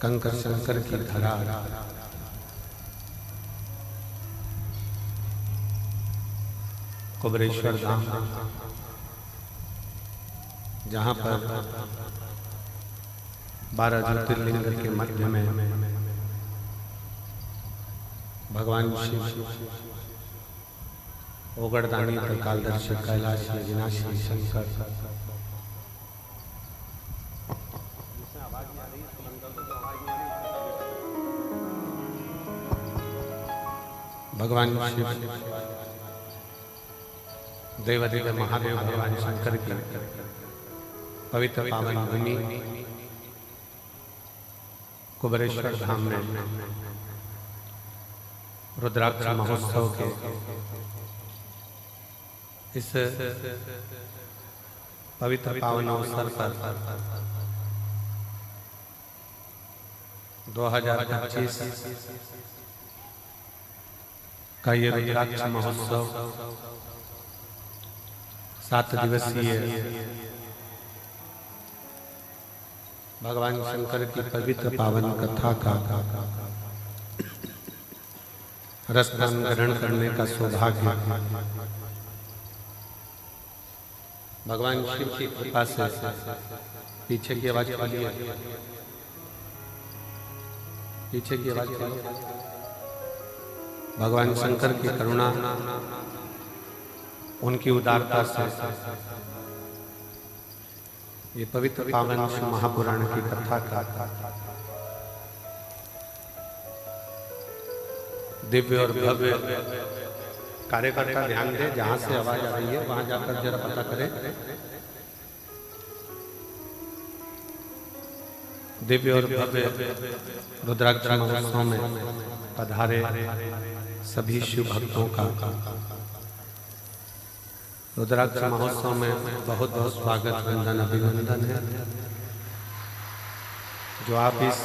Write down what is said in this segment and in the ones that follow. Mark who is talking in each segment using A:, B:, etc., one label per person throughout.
A: कंकर शंकर की धरा कुबरेश्वर धाम, जहाँ पर 12 ज्योतिर्लिंग के मध्य में भगवान शिव ओगड़दानी त्रिकालदर्शी कैलाश विनाशी शंकर भगवान शिव देवाधिदेव महादेव भगवान शंकर की पवित्र पावन भूमि कुबरेश्वर धाम में रुद्राक्ष महोत्सव के इस पवित्र पावन अवसर पर 2025 का ये रुद्राक्ष महोत्सव 7 दिवसीय भगवान शंकर की पवित्र पावन कथा का रसदान ग्रहण करने का सौभाग्य भगवान शिव की कृपा से पीछे की आवाज खोलिए, पीछे की आवाज खोलिए। भगवान शंकर की करुणा, उनकी उदारता से ये पवित्र पावन महापुराण की कथा का दिव्य और भव्य कार्यकर्ता ध्यान दे। जहां से आवाज आ रही है वहां जाकर जरा पता करें। दिव्य और भव्य रुद्राक्ष महोत्सव में पधारे सभी शिव भक्तों का रुद्राक्ष महोत्सव में बहुत बहुत स्वागत, वंदन, अभिनंदन है। जो आप इस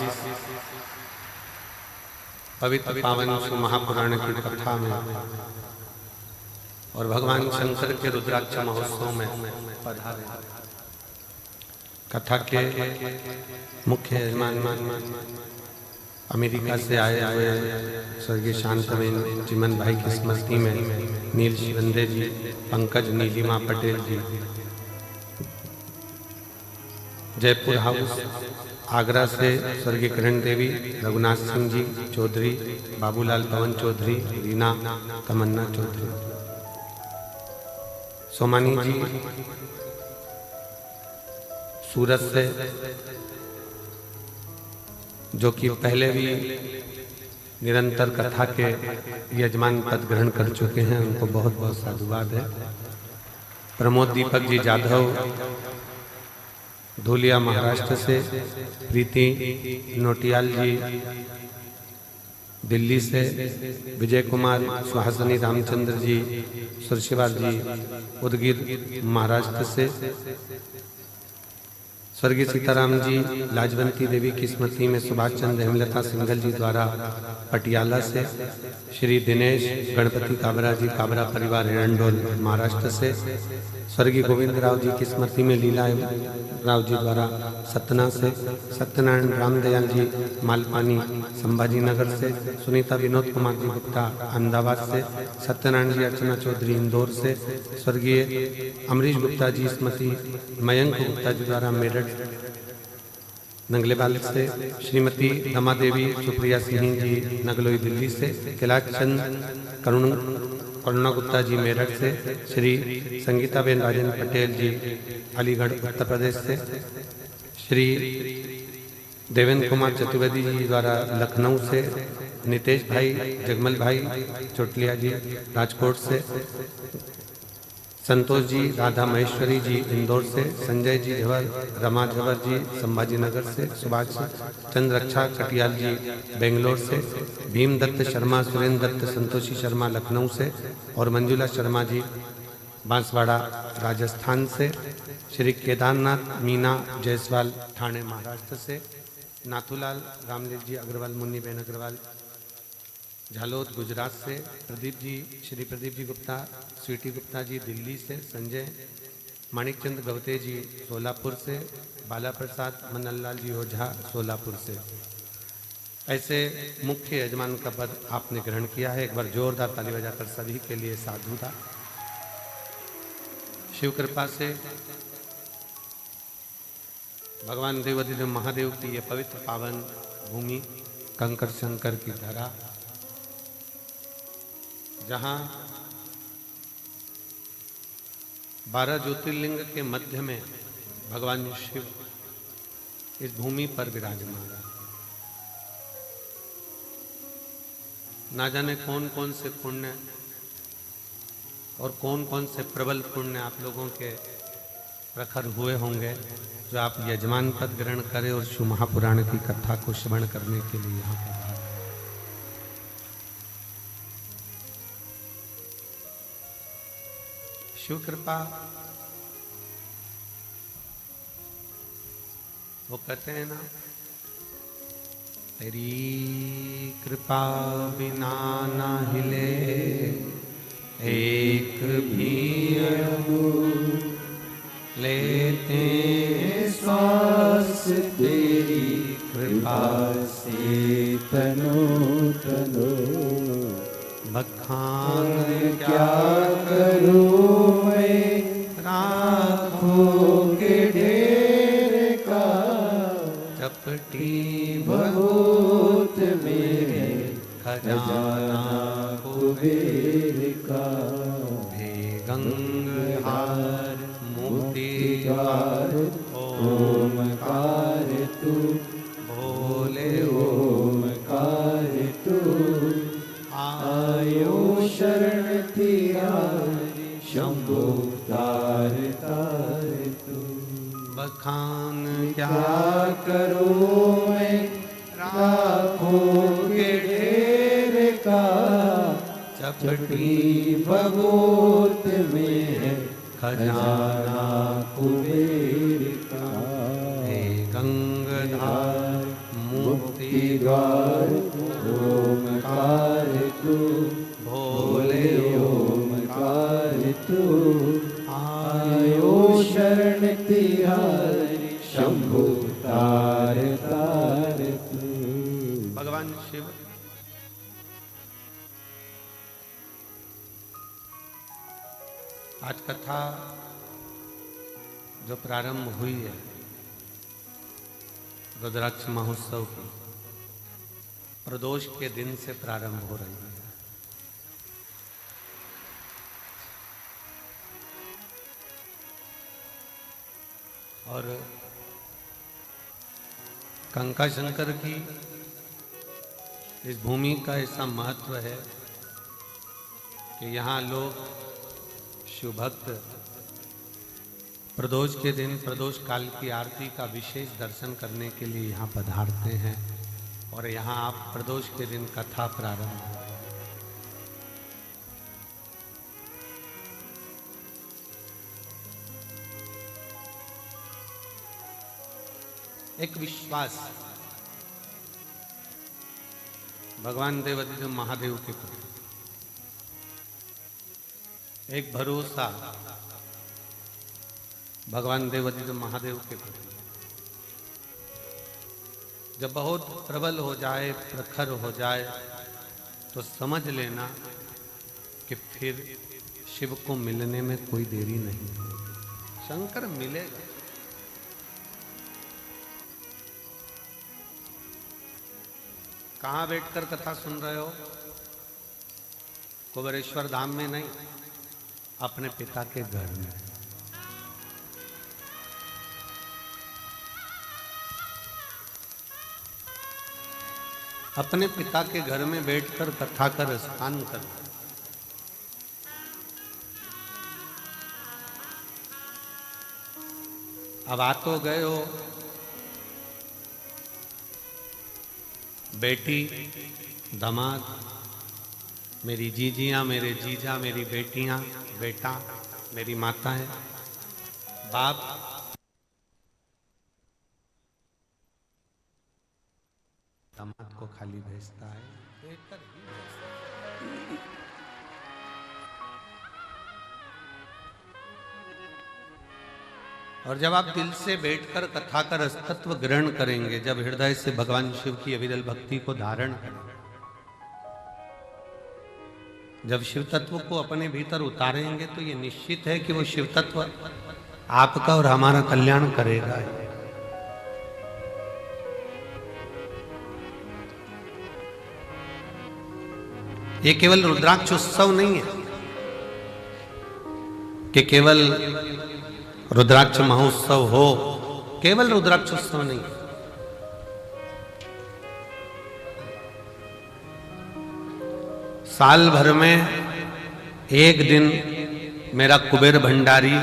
A: पवित्र पावन महापुराण की कथा में और भगवान शंकर के रुद्राक्ष महोत्सव में पधारे। कथा के मुख्य यजमान अमेरिका से आए हुए स्वर्गीय शांतवेन चिमन भाई की स्मृति में नील शिवंदे जी, पंकज नीलिमा पटेल जी, जयपुर हाउस आगरा से स्वर्गीय किरण देवी, रघुनाथ सिंह जी चौधरी, बाबूलाल पवन चौधरी, रीना तमन्ना चौधरी, सोमानी जी सूरत से, जो कि पहले भी निरंतर कथा के यजमान पद ग्रहण कर चुके हैं, उनको बहुत बहुत साधुवाद है। प्रमोद दीपक जी जाधव धुलिया महाराष्ट्र से, प्रीति नोटियाल जी दिल्ली से, विजय कुमार सुहासनी रामचंद्र जी सुरशिवार जी उदगीर महाराष्ट्र से, स्वर्गीय सीताराम जी लाजवंती देवी की स्मृति में सुभाष चंद्र हेमलता सिंघल जी द्वारा पटियाला से, श्री दिनेश गणपति काबरा जी काबरा परिवार हिरंडोल महाराष्ट्र से, स्वर्गीय गोविंद राव जी की स्मृति में लीला राव जी द्वारा सतना से, सत्यनारायण रामदयाल जी मालपानी संभाजी नगर से, सुनीता विनोद कुमार जी गुप्ता अहमदाबाद से, सत्यनारायण जी अर्चना चौधरी इंदौर से, स्वर्गीय अमरीश गुप्ता जी स्मृति मयंक गुप्ता जी द्वारा मेरठ नंगलेवाल से, श्रीमती रमा देवी सुप्रिया सिंह जी नगलोई दिल्ली से, कैलाश चंद करुणा गुप्ता जी मेरठ से, श्री संगीताबेन राजेंद्र पटेल जी अलीगढ़ उत्तर प्रदेश से, श्री देवेंद्र कुमार चतुर्वेदी जी द्वारा लखनऊ से, नितेश भाई जगमल भाई चोटलिया जी राजकोट से, संतोष जी राधा महेश्वरी जी इंदौर से, संजय जी झवर रमा झवर जी संभाजी नगर से, सुभाष चंद्र रक्षा कटियाल जी बेंगलोर से, भीम दत्त शर्मा सुरेंद्र दत्त संतोषी शर्मा लखनऊ से और मंजुला शर्मा जी बांसवाड़ा राजस्थान से, श्री केदारनाथ मीना जायसवाल ठाणे महाराष्ट्र से, नाथूलाल रामलील जी अग्रवाल मुन्नी बेन अग्रवाल झालोद गुजरात से, प्रदीप जी श्री प्रदीप जी गुप्ता स्वीटी गुप्ता जी दिल्ली से, संजय माणिकचंद गवते जी सोलापुर से, बाला प्रसाद मननलाल जी ओझा सोलापुर से। ऐसे मुख्य यजमान का पद आपने ग्रहण किया है। एक बार जोरदार ताली बजाकर सभी के लिए साधुता। शिव कृपा से भगवान देवाधिदेव महादेव की ये पवित्र पावन भूमि कंकर शंकर की धरा, जहाँ 12 ज्योतिर्लिंग के मध्य में भगवान शिव इस भूमि पर विराजमान है। ना जाने कौन कौन से पुण्य और कौन कौन से प्रबल पुण्य आप लोगों के प्रखर हुए होंगे जो आप यजमान पद ग्रहण करें और शिव महापुराण की कथा को श्रवण करने के लिए यहाँ पर आए। शिव कृपा, वो कहते हैं ना, तेरी कृपा बिना ना हिले एक भी अणु, लेते श्वास तेरी कृपा से तनो तनो। बखान क्या करूं मैं राखों के ढेर का, चपटी बहुत मेरे खजाना कुबेर का। हे गंगाहार मोती द्वार ओमकार तू, बोले ओमकार तू। आयो शरण तिहारी शंभो तार तार तू। बखान क्या करूं मैं राखों के ढेर का, चपटी भगोत में खजाना कुबेर का। हे गंगाधार मुक्ति द्वार ओमकार तू, भोले ओमकार तू। आयो शरण तिहारी शंभु तार तार तू। भगवान शिव आज कथा जो प्रारंभ हुई है रुद्राक्ष महोत्सव की, प्रदोष के दिन से प्रारंभ हो रही है। और कंका शंकर की इस भूमि का ऐसा महत्व है कि यहाँ लोग शिव भक्त प्रदोष के दिन प्रदोष काल की आरती का विशेष दर्शन करने के लिए यहाँ पधारते हैं। और यहाँ आप प्रदोष के दिन कथा प्रारंभ हो। एक विश्वास भगवान देवाधिदेव महादेव के प्रति, एक भरोसा भगवान देवाधिदेव महादेव के प्रति जब बहुत प्रबल हो जाए, प्रखर हो जाए, तो समझ लेना कि फिर शिव को मिलने में कोई देरी नहीं। शंकर मिलेगा। कहाँ बैठकर कथा सुन रहे हो? कुबेरेश्वर धाम में नहीं, अपने पिता के घर में। अपने पिता के घर में बैठकर कथा कर स्नान कर। अब आ तो गए हो, बेटी दामाद, मेरी जीजियां, मेरे जीजा, मेरी बेटियां, बेटा, मेरी माताएं, बाप, दामाद को खाली भेजता है, बेहतर ही भेजता है। और जब आप दिल से बैठकर कथा का रसतत्व ग्रहण करेंगे, जब हृदय से भगवान शिव की अविरल भक्ति को धारण करेंगे, जब शिव तत्व को अपने भीतर उतारेंगे, तो ये निश्चित है कि वो शिव तत्व आपका और हमारा कल्याण करेगा। ये केवल रुद्राक्ष उत्सव नहीं है कि केवल रुद्राक्ष महोत्सव हो, केवल रुद्राक्ष उत्सव नहीं। साल भर में एक दिन मेरा कुबेर भंडारी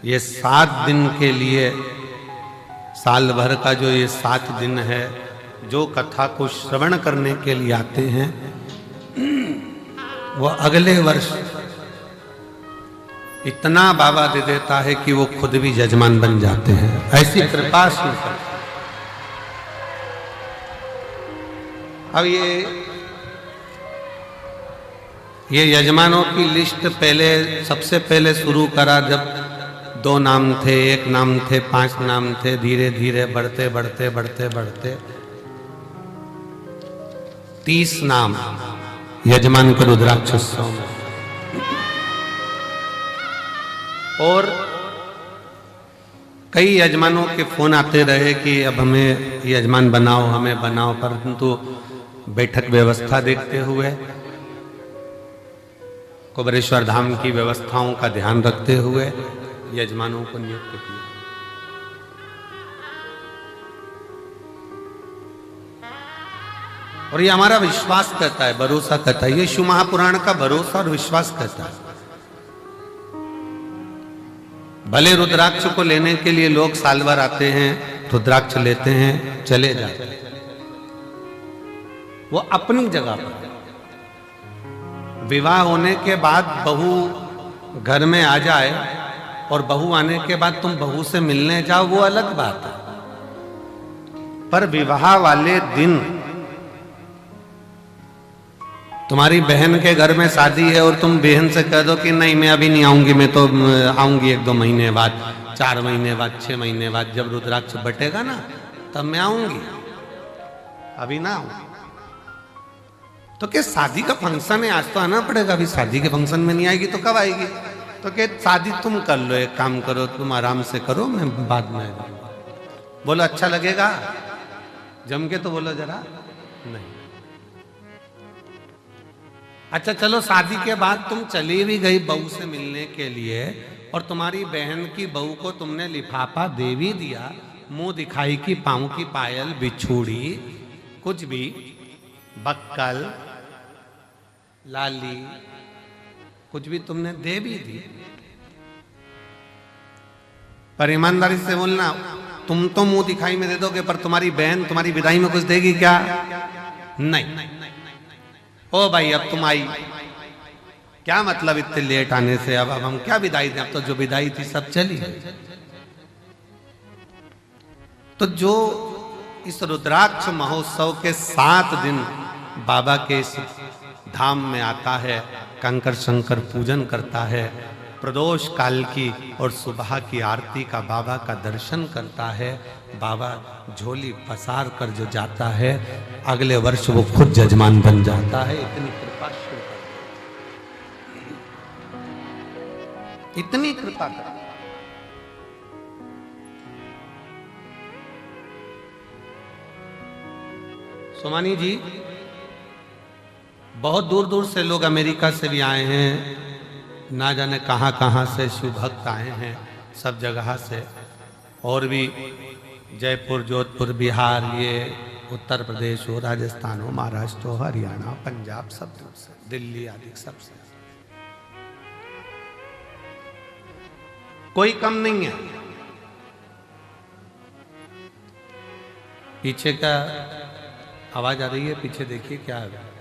A: ये 7 दिन के लिए, साल भर का जो ये 7 दिन है, जो कथा को श्रवण करने के लिए आते हैं, वो अगले वर्ष इतना बाबा दे देता है कि वो खुद भी यजमान बन जाते हैं। ऐसी कृपा से। अब ये यजमानों की लिस्ट पहले, सबसे पहले शुरू करा जब 2 नाम थे, 1 नाम थे, 5 नाम थे, धीरे धीरे बढ़ते बढ़ते बढ़ते बढ़ते 30 नाम यजमान के रुद्राक्षोत्सव में। और कई यजमानों के फोन आते रहे कि अब हमें यजमान बनाओ, हमें बनाओ, परंतु बैठक व्यवस्था देखते हुए, कुबेरेश्वर धाम की व्यवस्थाओं का ध्यान रखते हुए यजमानों को नियुक्त किया। और ये हमारा विश्वास कहता है, भरोसा कहता है, ये शिव महापुराण का भरोसा और विश्वास कहता है। भले रुद्राक्ष को लेने के लिए लोग साल भर आते हैं, रुद्राक्ष लेते हैं, चले जाते हैं, वो अपनी जगह पर। विवाह होने के बाद बहू घर में आ जाए और बहू आने के बाद तुम बहू से मिलने जाओ, वो अलग बात है। पर विवाह वाले दिन तुम्हारी बहन के घर में शादी है और तुम बहन से कह दो कि नहीं मैं अभी नहीं आऊंगी, मैं तो आऊंगी 1-2 महीने बाद, 4 महीने बाद, 6 महीने बाद, जब रुद्राक्ष बटेगा ना तब मैं आऊंगी, अभी ना आऊंगी। तो क्या शादी का फंक्शन है, आज तो आना पड़ेगा, अभी शादी के फंक्शन में नहीं आएगी तो कब आएगी? तो क्या शादी तुम कर लो, एक काम करो, तुम आराम से करो, मैं बाद में आऊंगा। बोलो अच्छा लगेगा? जम के तो बोलो जरा। नहीं। अच्छा चलो, शादी के बाद तुम चली भी गई बहू से मिलने के लिए और तुम्हारी बहन की बहू को तुमने लिफाफा दे भी दिया, मुंह दिखाई की पाँव की पायल, बिछूड़ी, कुछ भी, बक्कल, लाली, कुछ भी तुमने दे भी दी, पर ईमानदारी से बोलना, तुम तो मुंह दिखाई में दे दोगे, पर तुम्हारी बहन तुम्हारी विदाई में कुछ देगी क्या? नहीं। ओ भाई अब तुम आई, क्या मतलब इतने लेट आने से? अब हम क्या विदाई दें? अब तो जो विदाई थी सब चली गई। तो जो इस रुद्राक्ष महोत्सव के 7 दिन बाबा के इस धाम में आता है, कंकर शंकर पूजन करता है, प्रदोष काल की और सुबह की आरती का बाबा का दर्शन करता है, बाबा झोली पसार कर जो जाता है, अगले वर्ष वो खुद यजमान बन जाता है। इतनी कृपा शिव कर, इतनी कृपा कर। सोमानी जी, बहुत दूर दूर से लोग अमेरिका से भी आए हैं, ना जाने कहाँ कहाँ से शिव भक्त आए हैं, सब जगह से, और भी जयपुर, जोधपुर, बिहार, ये उत्तर प्रदेश हो, राजस्थान हो, महाराष्ट्र हो, हरियाणा, पंजाब, सब दूर से, दिल्ली आदि सब से, कोई कम नहीं है। पीछे का आवाज आ रही है, पीछे देखिए क्या है।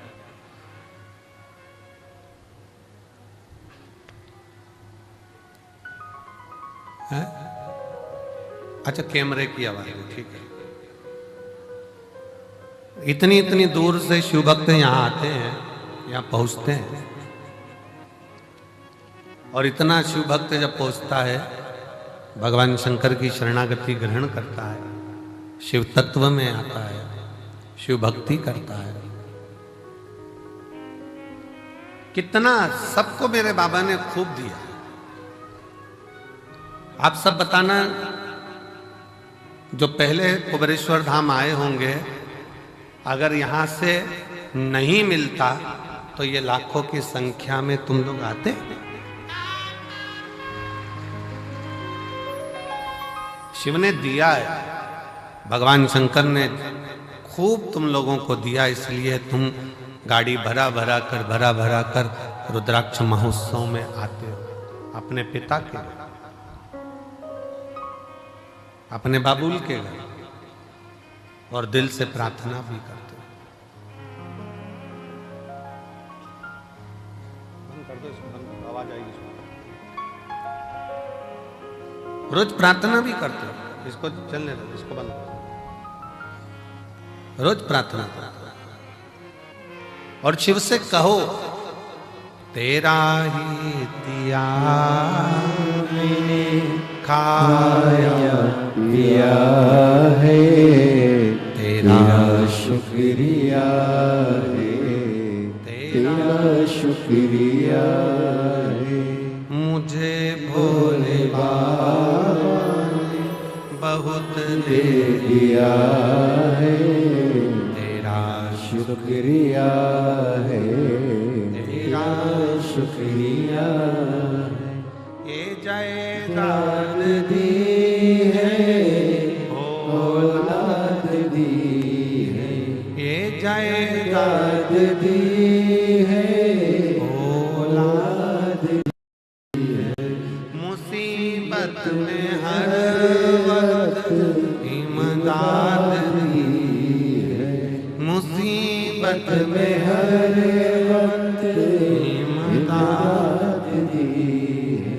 A: अच्छा, कैमरे की आवाज है, ठीक है। इतनी इतनी दूर से शिव भक्त यहाँ आते हैं, यहाँ पहुँचते हैं, और इतना शिव भक्त जब पहुँचता है भगवान शंकर की शरणागति ग्रहण करता है, शिव तत्व में आता है, शिव भक्ति करता है। कितना सबको मेरे बाबा ने खूब दिया। आप सब बताना, जो पहले कुबेरेश्वर धाम आए होंगे, अगर यहां से नहीं मिलता तो ये लाखों की संख्या में तुम लोग आते। शिव ने दिया है, भगवान शंकर ने खूब तुम लोगों को दिया, इसलिए तुम गाड़ी भरा भरा कर रुद्राक्ष महोत्सव में आते हो। अपने पिता के घर, अपने बाबुल के घर, और दिल से प्रार्थना भी करते हो। बंद कर दो इसको, आवाज आएगी। रोज प्रार्थना भी करते हो, इसको चलने दो, इसको बंद कर। रोज प्रार्थना करते हो और शिव से कहो, तेरा ही दिया मैंने खाया पिया है, तेरा शुक्रिया है, तेरा शुक्रिया है। मुझे भोले बाबा ने बहुत दे दिया है, तेरा शुक्रिया है, तेरा शुक्रिया है। ये जायदाद दी है, औलाद दी है, ये जायदाद दी है, औलाद दी है। मुसीबत में हर वक्त इमदाद दी है, मुसीबत में हर वक्त इमदाद दी है।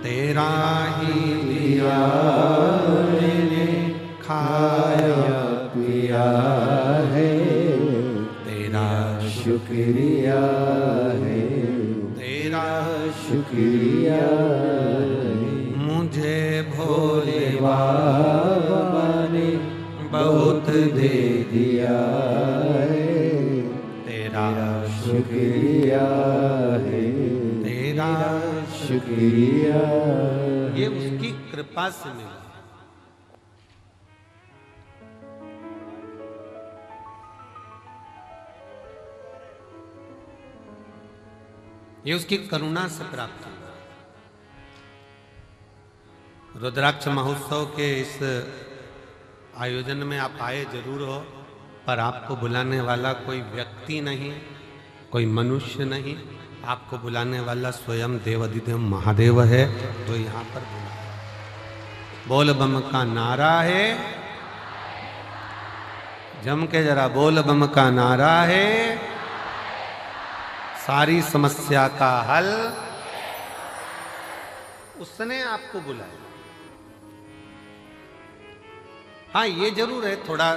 A: तेरा ही दिया मैंने खाया पिया है, तेरा शुक्रिया है, तेरा शुक्रिया है। मुझे भोले बाबा ने बहुत दे दिया है, तेरा शुक्रिया है, तेरा शुक्रिया। ये उसकी कृपा से मिला। ये उसकी करुणा से प्राप्त हुआ। रुद्राक्ष महोत्सव के इस आयोजन में आप आए जरूर हो, पर आपको बुलाने वाला कोई व्यक्ति नहीं, कोई मनुष्य नहीं, आपको बुलाने वाला स्वयं देवाधिदेव महादेव है, जो यहाँ पर बुलाया। बोल बम का नारा है, जम के जरा बोल बम का नारा है, सारी समस्या का हल उसने आपको बुलाया। हाँ, ये जरूर है थोड़ा,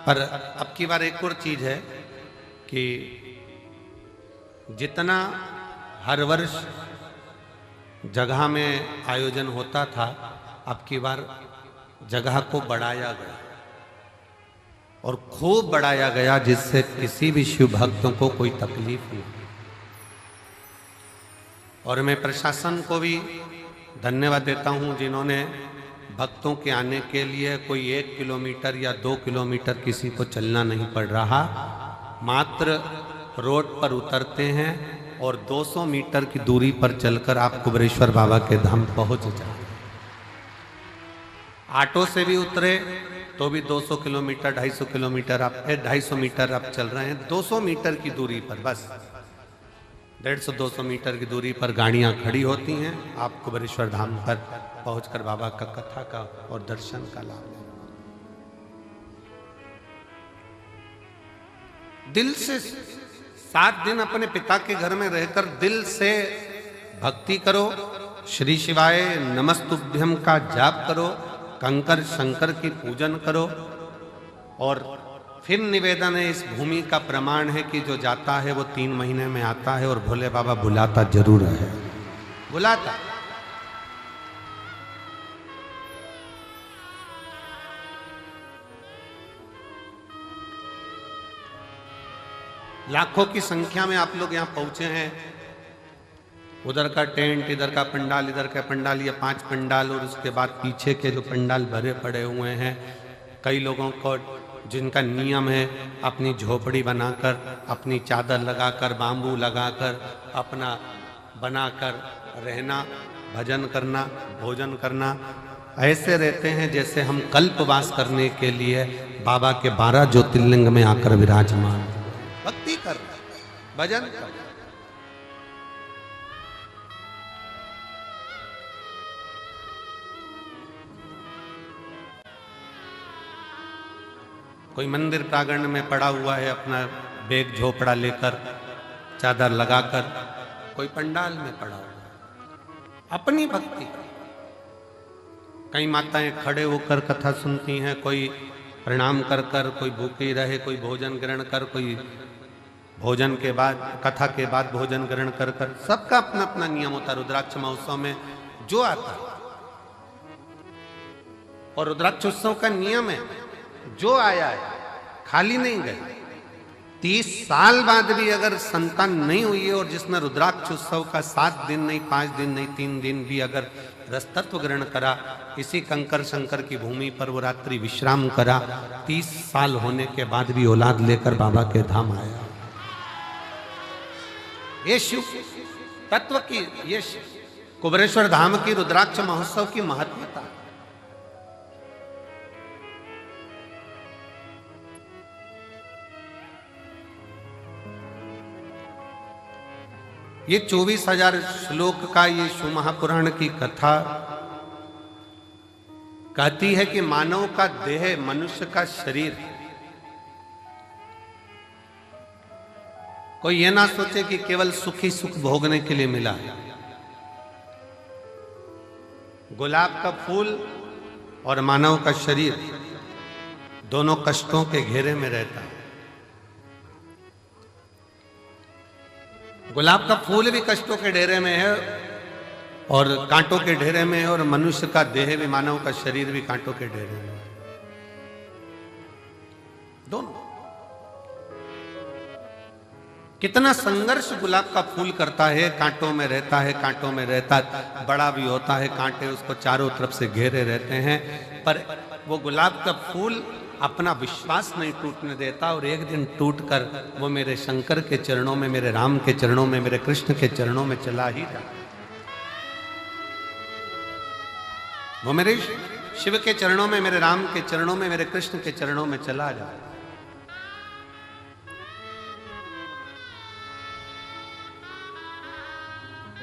A: पर अब की बार एक और चीज है कि जितना हर वर्ष जगह में आयोजन होता था, अब की बार जगह को बढ़ाया गया और खूब बढ़ाया गया, जिससे किसी भी शिव भक्तों को कोई तकलीफ नहीं। और मैं प्रशासन को भी धन्यवाद देता हूं, जिन्होंने भक्तों के आने के लिए कोई 1 किलोमीटर या 2 किलोमीटर किसी को चलना नहीं पड़ रहा, मात्र रोड पर उतरते हैं और 200 मीटर की दूरी पर चलकर आप कुबेरेश्वर बाबा के धाम पहुंच जाए। ऑटो से भी उतरे तो भी 200 किलोमीटर 250 किलोमीटर आप 250 मीटर आप चल रहे हैं, 200 मीटर की दूरी पर, बस 150-200 मीटर की दूरी पर गाड़ियां खड़ी होती हैं। आप कुबेरेश्वर धाम पर पहुंचकर बाबा का कथा का और दर्शन का लाभ लें। दिल से 7 दिन अपने पिता के घर में रहकर दिल से भक्ति करो, श्री शिवाय नमस्तुभ्यम का जाप करो, कंकर शंकर की पूजन करो। और फिर निवेदन है, इस भूमि का प्रमाण है कि जो जाता है वो 3 महीने में आता है, और भोले बाबा बुलाता जरूर है, बुलाता। लाखों की संख्या में आप लोग यहाँ पहुंचे हैं। उधर का टेंट, इधर का पंडाल, इधर का पंडाल, ये 5 पंडाल, और उसके बाद पीछे के जो पंडाल भरे पड़े हुए हैं। कई लोगों को जिनका नियम है अपनी झोपड़ी बनाकर, अपनी चादर लगाकर, बांबू लगाकर, अपना बनाकर रहना, भजन करना, भोजन करना, ऐसे रहते हैं जैसे हम कल्पवास करने के लिए बाबा के 12 ज्योतिर्लिंग में आकर विराजमान, भक्ति कर, भजन कर। कोई मंदिर प्रांगण में पड़ा हुआ है अपना बैग झोपड़ा लेकर, चादर लगाकर, कोई पंडाल में पड़ा हुआ है अपनी भक्ति। कई माताएं खड़े होकर कथा सुनती हैं, कोई प्रणाम कर कर, कोई भूखी रहे, कोई भोजन ग्रहण कर, कोई भोजन के बाद, कथा के बाद भोजन ग्रहण कर कर, सबका अपना अपना नियम होता है। रुद्राक्ष महोत्सव में जो आता है, और रुद्राक्ष उत्सव का नियम है जो आया है खाली नहीं गए। 30 साल बाद भी अगर संतान नहीं हुई है और जिसने रुद्राक्ष उत्सव का 7 दिन नहीं, 5 दिन नहीं, 3 दिन भी अगर रसतत्व ग्रहण करा, इसी कंकर शंकर की भूमि पर वो रात्रि विश्राम करा, 30 साल होने के बाद भी औलाद लेकर बाबा के धाम आया। ये शिव तत्व की, ये कुबेरेश्वर धाम की रुद्राक्ष महोत्सव की महत्वता। ये 24,000 श्लोक का ये शिव महापुराण की कथा कहती है कि मानव का देह, मनुष्य का शरीर, कोई ये ना सोचे कि केवल सुखी सुख भोगने के लिए मिला है। गुलाब का फूल और मानव का शरीर दोनों कष्टों के घेरे में रहता है। गुलाब का फूल भी कष्टों के डेरे में है और कांटों के ढेरे में है, और मनुष्य का देह भी, मानव का शरीर भी कांटों के ढेरे में है। दोनों कितना संघर्ष गुलाब का फूल करता है, कांटों में रहता है, कांटों में रहता है, बड़ा भी होता है, कांटे उसको चारों तरफ से घेरे रहते हैं, पर वो गुलाब का फूल अपना विश्वास नहीं टूटने देता, और एक दिन टूटकर वो मेरे शंकर के चरणों में, मेरे राम के चरणों में, मेरे कृष्ण के चरणों में चला ही जाता। वो मेरे शिव के चरणों में, मेरे राम के चरणों में, मेरे कृष्ण के चरणों में चला जाए।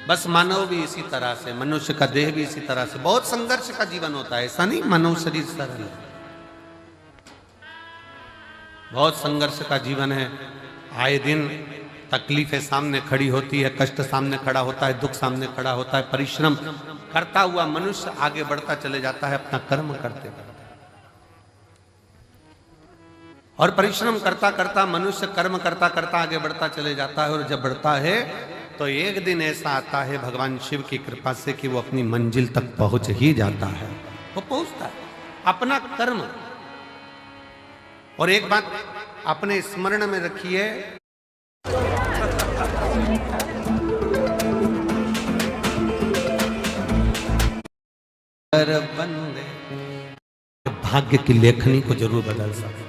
A: बस मानव भी इसी तरह से, मनुष्य का देह भी इसी तरह से, बहुत संघर्ष का जीवन होता है। ऐसा नहीं मानव शरीर सरल है, बहुत संघर्ष का जीवन है। आए दिन तकलीफें सामने खड़ी होती है, कष्ट सामने खड़ा होता है, दुख सामने खड़ा होता है। परिश्रम करता हुआ मनुष्य आगे बढ़ता चले जाता है अपना कर्म करते करते, और परिश्रम करता करता मनुष्य कर्म करता करता आगे बढ़ता चले जाता है। और जब बढ़ता है तो एक दिन ऐसा आता है भगवान शिव की कृपा से कि वो अपनी मंजिल तक पहुंच ही जाता है, वो पहुंचता है अपना कर्म। और एक बात अपने स्मरण में रखिए, बंदे भाग्य की लेखनी को जरूर बदल सकते,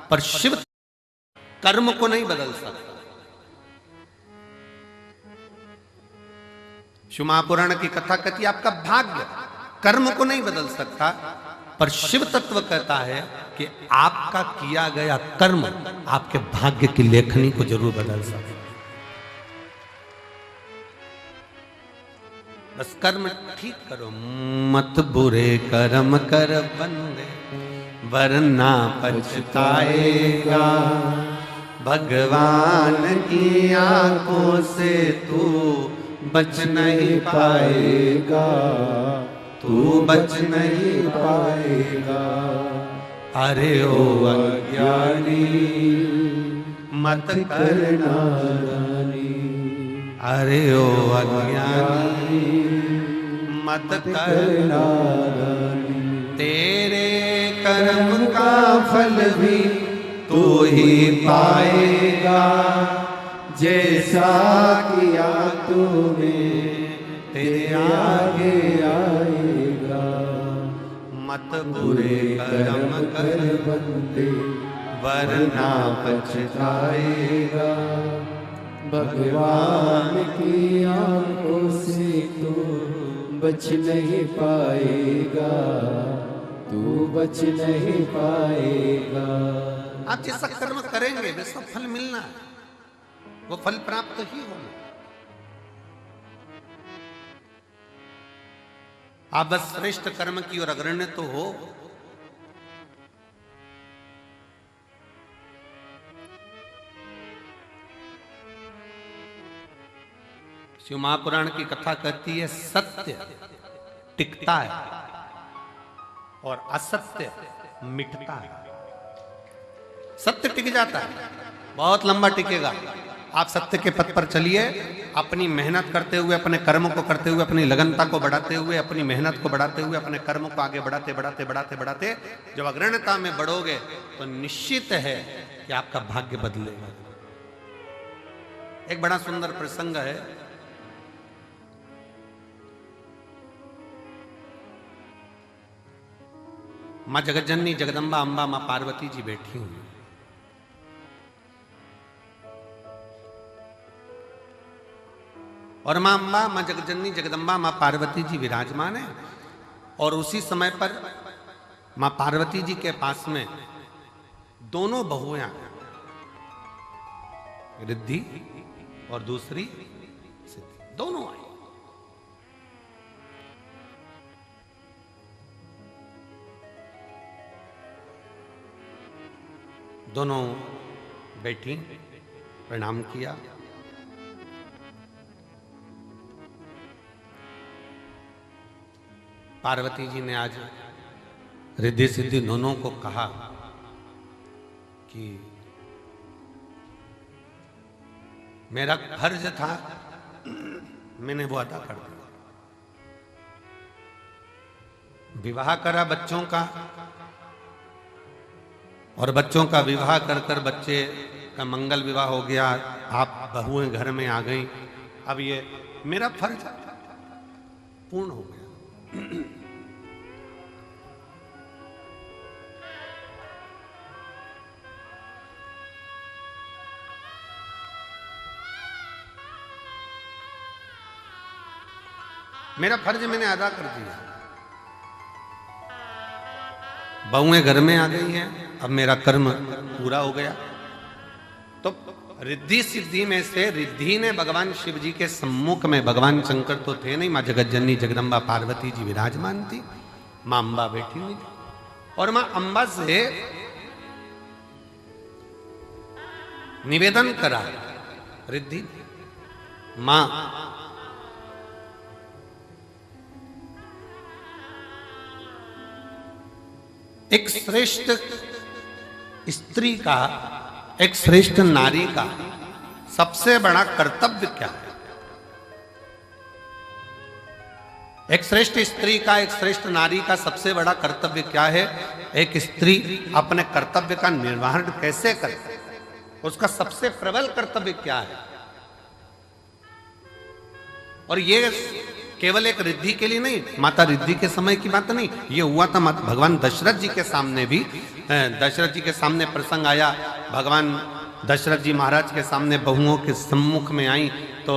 A: पर शिव कर्म को नहीं बदल सकता। शिव महापुराण की कथा कहती है आपका भाग्य कर्म को नहीं बदल सकता, पर शिव तत्व कहता है कि आपका किया गया कर्म आपके भाग्य की लेखनी को जरूर बदल सकता। बस कर्म ठीक करो, मत बुरे कर्म कर बंदे, वरना पछताएगा। भगवान की आंखों से तू बच नहीं पाएगा, तू बच नहीं पाएगा। अरे ओ अज्ञानी मत करना नादानी, अरे ओ अज्ञानी मत करना नादानी। तेरे कर्म का
B: फल भी तू ही पाएगा, जैसा किया तूने तेरे आगे आएगा।
A: मत बुरे कर्म कर
B: बंदे
A: वरना
B: पछताएगा, भगवान की आंखों से तू बच नहीं पाएगा, तू बच नहीं पाएगा।
A: आप जैसा कर्म करेंगे वैसा फल मिलना है, वो फल प्राप्त ही होना। आप बस श्रेष्ठ कर्म की ओर अग्रण्य तो हो। शिव महापुराण की कथा कहती है सत्य टिकता है और असत्य मिटता है। सत्य टिक जाता है, बहुत लंबा टिकेगा। आप सत्य के पथ पर चलिए, अपनी मेहनत करते हुए, अपने कर्म को करते हुए, अपनी लगनता को बढ़ाते हुए, अपनी मेहनत को बढ़ाते हुए, अपने कर्म को आगे बढ़ाते बढ़ाते बढ़ाते बढ़ाते जब अग्रण्यता में बढ़ोगे तो निश्चित है कि आपका भाग्य बदलेगा। एक बड़ा सुंदर प्रसंग है। मां जगतजननी जगदम्बा अंबा मां पार्वती जी बैठी हुई, और मां अंबा मां जगतजननी जगदम्बा मां पार्वती जी विराजमान है। और उसी समय पर मां पार्वती जी के पास में दोनों बहुएं, रिद्धि और दूसरी सिद्धि, दोनों आई। दोनों बैठी, प्रणाम किया। पार्वती जी ने आज रिद्धि सिद्धि दोनों को कहा कि मेरा फर्ज था, मैंने वो अदा कर दिया। विवाह करा बच्चों का, और बच्चों का विवाह कर कर बच्चे का मंगल विवाह हो गया। आप बहुएं घर में आ गई। अब ये मेरा फर्ज पूर्ण हो गया। मेरा फर्ज मैंने अदा कर दिया। बहुएं घर में आ गई हैं, अब मेरा कर्म पूरा हो गया। तो रिद्धि सिद्धि में से रिद्धि ने भगवान शिव जी के सम्मुख में, भगवान शंकर तो थे नहीं, मां जगतजननी जगदम्बा पार्वती जी विराजमान थी, मां अंबा बैठी हुई थी, और मां अंबा से निवेदन करा रिद्धि, मां एक श्रेष्ठ स्त्री का, एक श्रेष्ठ नारी का सबसे बड़ा कर्तव्य क्या है? एक श्रेष्ठ स्त्री का, एक श्रेष्ठ नारी का सबसे बड़ा कर्तव्य क्या है? एक स्त्री अपने कर्तव्य का निर्वहन कैसे करे, उसका सबसे प्रबल कर्तव्य क्या है? और ये केवल एक रिद्धि के लिए नहीं, माता रिद्धि के समय की बात नहीं, ये हुआ था भगवान दशरथ जी के सामने भी। दशरथ जी के सामने प्रसंग आया, भगवान दशरथ जी महाराज के सामने बहुओं के सम्मुख में आई, तो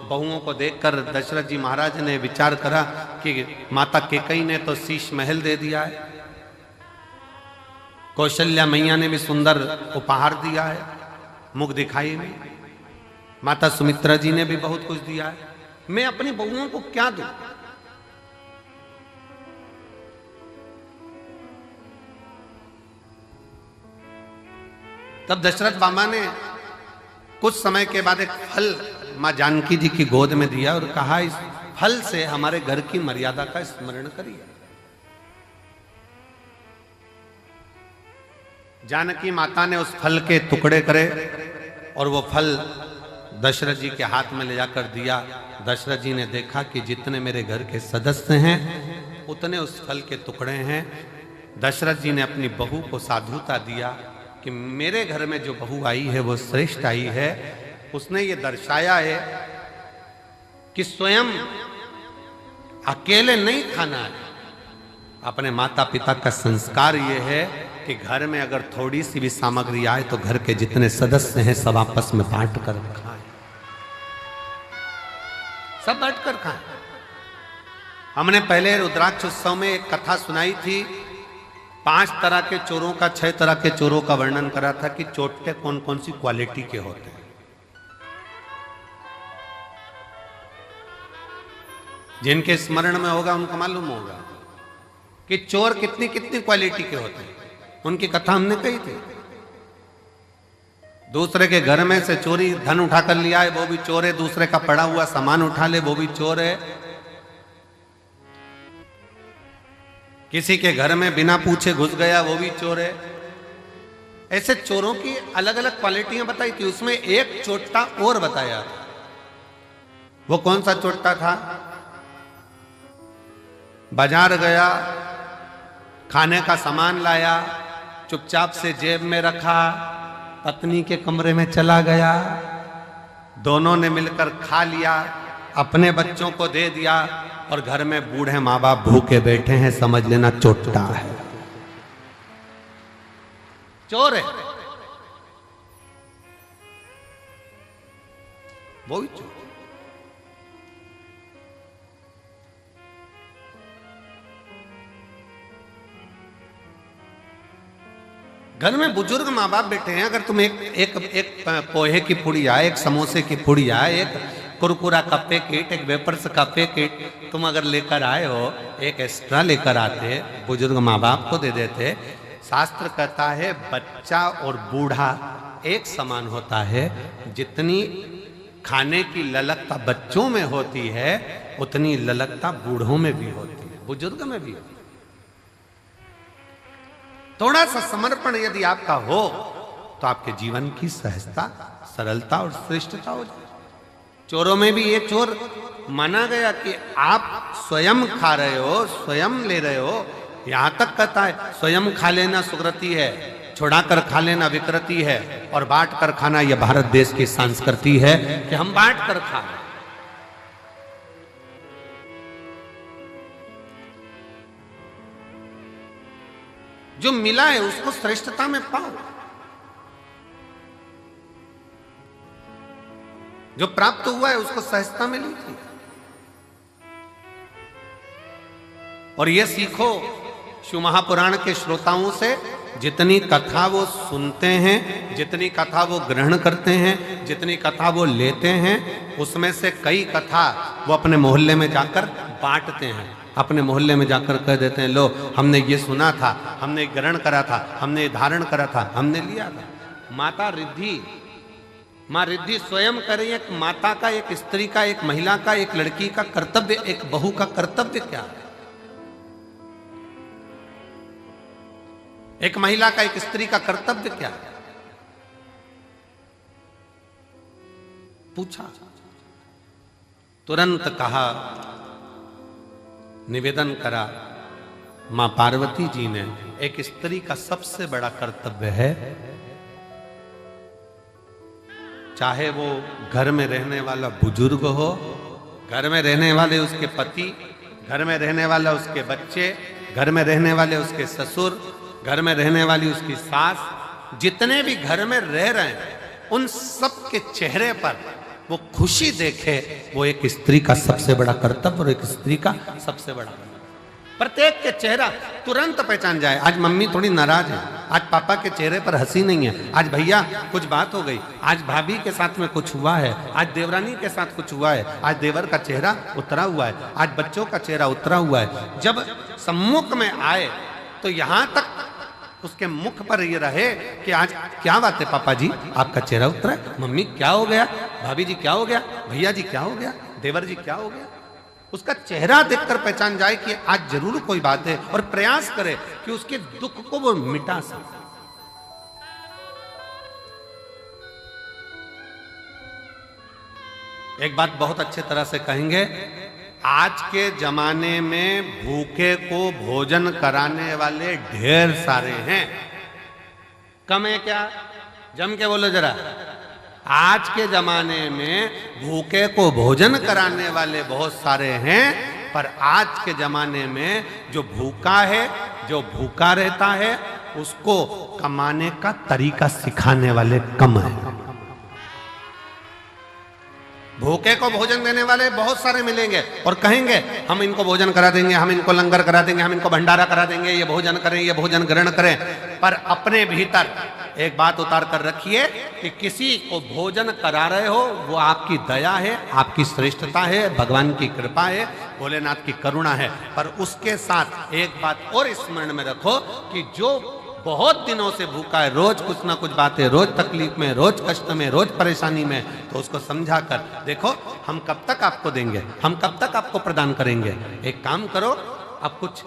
A: बहुओं को देखकर दशरथ जी महाराज ने विचार करा कि माता केकई ने तो शीश महल दे दिया है, कौशल्या मैया ने भी सुंदर उपहार दिया है, मुख दिखाई में, माता सुमित्रा जी ने भी बहुत कुछ दिया है, मैं अपनी बहुओं को क्या दूं? तब दशरथ बाबा ने कुछ समय के बाद एक फल मां जानकी जी की गोद में दिया और कहा, इस फल से हमारे घर की मर्यादा का स्मरण करिए। जानकी माता ने उस फल के टुकड़े करे और वो फल दशरथ जी के हाथ में ले जाकर दिया। दशरथ जी ने देखा कि जितने मेरे घर के सदस्य हैं उतने उस फल के टुकड़े हैं, दशरथ जी ने अपनी बहू को साधुता दिया कि मेरे घर में जो बहू आई है वो श्रेष्ठ आई है। उसने ये दर्शाया है कि स्वयं अकेले नहीं खाना है। अपने माता पिता का संस्कार ये है कि घर में अगर थोड़ी सी भी सामग्री आए तो घर के जितने सदस्य हैं सब आपस में बांट कर खाएं, सब बांट कर खाएं। हमने पहले रुद्राक्ष उत्सव में एक कथा सुनाई थी, 5 तरह के चोरों का, 6 तरह के चोरों का वर्णन करा था कि चोटे कौन कौन सी क्वालिटी के होते हैं। जिनके स्मरण में होगा उनको मालूम होगा कि चोर कितनी कितनी क्वालिटी के होते हैं। उनकी कथा हमने कही थी। दूसरे के घर में से चोरी धन उठा कर लिया है वो भी चोर है, दूसरे का पड़ा हुआ सामान उठा ले वो भी चोर है, किसी के घर में बिना पूछे घुस गया वो भी चोर है। ऐसे चोरों की अलग अलग क्वालिटियां बताई थी। उसमें एक चोट्टा और बताया था। वो कौन सा चोट्टा था? बाजार गया, खाने का सामान लाया, चुपचाप से जेब में रखा, पत्नी के कमरे में चला गया, दोनों ने मिलकर खा लिया, अपने बच्चों को दे दिया और घर में बूढ़े माँ बाप भूखे बैठे हैं, समझ लेना चोट्टा है, चोर है, वो भी चोर। घर में बुजुर्ग माँ बाप बैठे हैं, अगर तुम एक पोहे की पुड़िया, एक समोसे की पुड़िया, एक कुरकुरा का पैकेट, एक वेपर्स का पैकेट तुम अगर लेकर आए हो, एक एक्स्ट्रा लेकर आते, बुजुर्ग माँ बाप को दे देते। शास्त्र कहता है बच्चा और बूढ़ा एक समान होता है। जितनी खाने की ललकता बच्चों में होती है उतनी ललकता बूढ़ों में भी होती है, बुजुर्ग में भी होती है। थोड़ा सा समर्पण यदि आपका हो तो आपके जीवन की सहजता, सरलता और श्रेष्ठता हो जाए। चोरों में भी ये चोर माना गया कि आप स्वयं खा रहे हो, स्वयं ले रहे हो। यहां तक कहता है स्वयं खा लेना सुकृति है, छुड़ा कर खा लेना विकृति है, और बांट कर खाना यह भारत देश की संस्कृति है कि हम बांट कर खा। जो मिला है उसको श्रेष्ठता में पाओ, जो प्राप्त हुआ है उसको सहजता में लीजिए। और ये सीखो शिव महापुराण के श्रोताओं से, जितनी कथा वो सुनते हैं, जितनी कथा वो ग्रहण करते हैं, जितनी कथा वो लेते हैं, उसमें से कई कथा वो अपने मोहल्ले में जाकर बांटते हैं। अपने मोहल्ले में जाकर कह देते हैं, लो हमने ये सुना था, हमने ग्रहण करा था, हमने धारण करा था, हमने लिया था। माता रिद्धि, माँ रिद्धि स्वयं करें, एक माता का, एक स्त्री का, एक महिला का, एक लड़की का कर्तव्य, एक बहू का कर्तव्य क्या है? एक महिला का, एक स्त्री का कर्तव्य क्या है? पूछा, तुरंत कहा, निवेदन करा मां पार्वती जी ने, एक स्त्री का सबसे बड़ा कर्तव्य है, चाहे वो घर में रहने वाला बुजुर्ग हो, घर में रहने वाले उसके पति, घर में रहने वाला उसके बच्चे, घर में रहने वाले उसके ससुर, घर में रहने वाली उसकी सास, जितने भी घर में रह रहे हैं उन सब के चेहरे पर वो खुशी देखे, वो एक स्त्री का सबसे बड़ा कर्तव्य और एक स्त्री का सबसे बड़ा। प्रत्येक के चेहरा तुरंत पहचान जाए। आज मम्मी थोड़ी नाराज है, आज पापा के चेहरे पर हंसी नहीं है, आज भैया कुछ बात हो गई, आज भाभी के साथ में कुछ हुआ है, आज देवरानी के साथ कुछ हुआ है, आज देवर का चेहरा उतरा हुआ है, आज बच्चों का चेहरा उतरा हुआ है। जब सम्मुख में आए तो यहां तक उसके मुख पर ये रहे कि आज क्या बात है पापा जी, आपका चेहरा उतरा है, मम्मी क्या हो गया, भाभी जी क्या हो गया, भैया जी क्या हो गया, देवर जी क्या हो गया। उसका चेहरा देखकर पहचान जाए कि आज जरूर कोई बात है, और प्रयास करे कि उसके दुख को वो मिटा सके। एक बात बहुत अच्छे तरह से कहेंगे, आज के जमाने में भूखे को भोजन कराने वाले ढेर सारे हैं, कम है क्या? जम के बोलो जरा। आज के जमाने में भूखे को भोजन कराने वाले बहुत सारे हैं, पर आज के जमाने में जो भूखा है, जो भूखा रहता है, उसको कमाने का तरीका सिखाने वाले कम है। भूखे को भोजन देने वाले बहुत सारे मिलेंगे और कहेंगे हम इनको भोजन करा देंगे, हम इनको लंगर करा देंगे, हम इनको भंडारा करा देंगे, ये भोजन करें, ये भोजन ग्रहण करें। पर अपने भीतर एक बात उतार कर रखिए कि किसी को भोजन करा रहे हो वो आपकी दया है, आपकी श्रेष्ठता है, भगवान की कृपा है, भोलेनाथ की करुणा है। पर उसके साथ एक बात और स्मरण में रखो कि जो बहुत दिनों से भूखा है, रोज कुछ ना कुछ बातें, रोज तकलीफ में, रोज कष्ट में, रोज परेशानी में, तो उसको समझा कर देखो हम कब तक आपको देंगे, हम कब तक आपको प्रदान करेंगे। एक काम करो, अब कुछ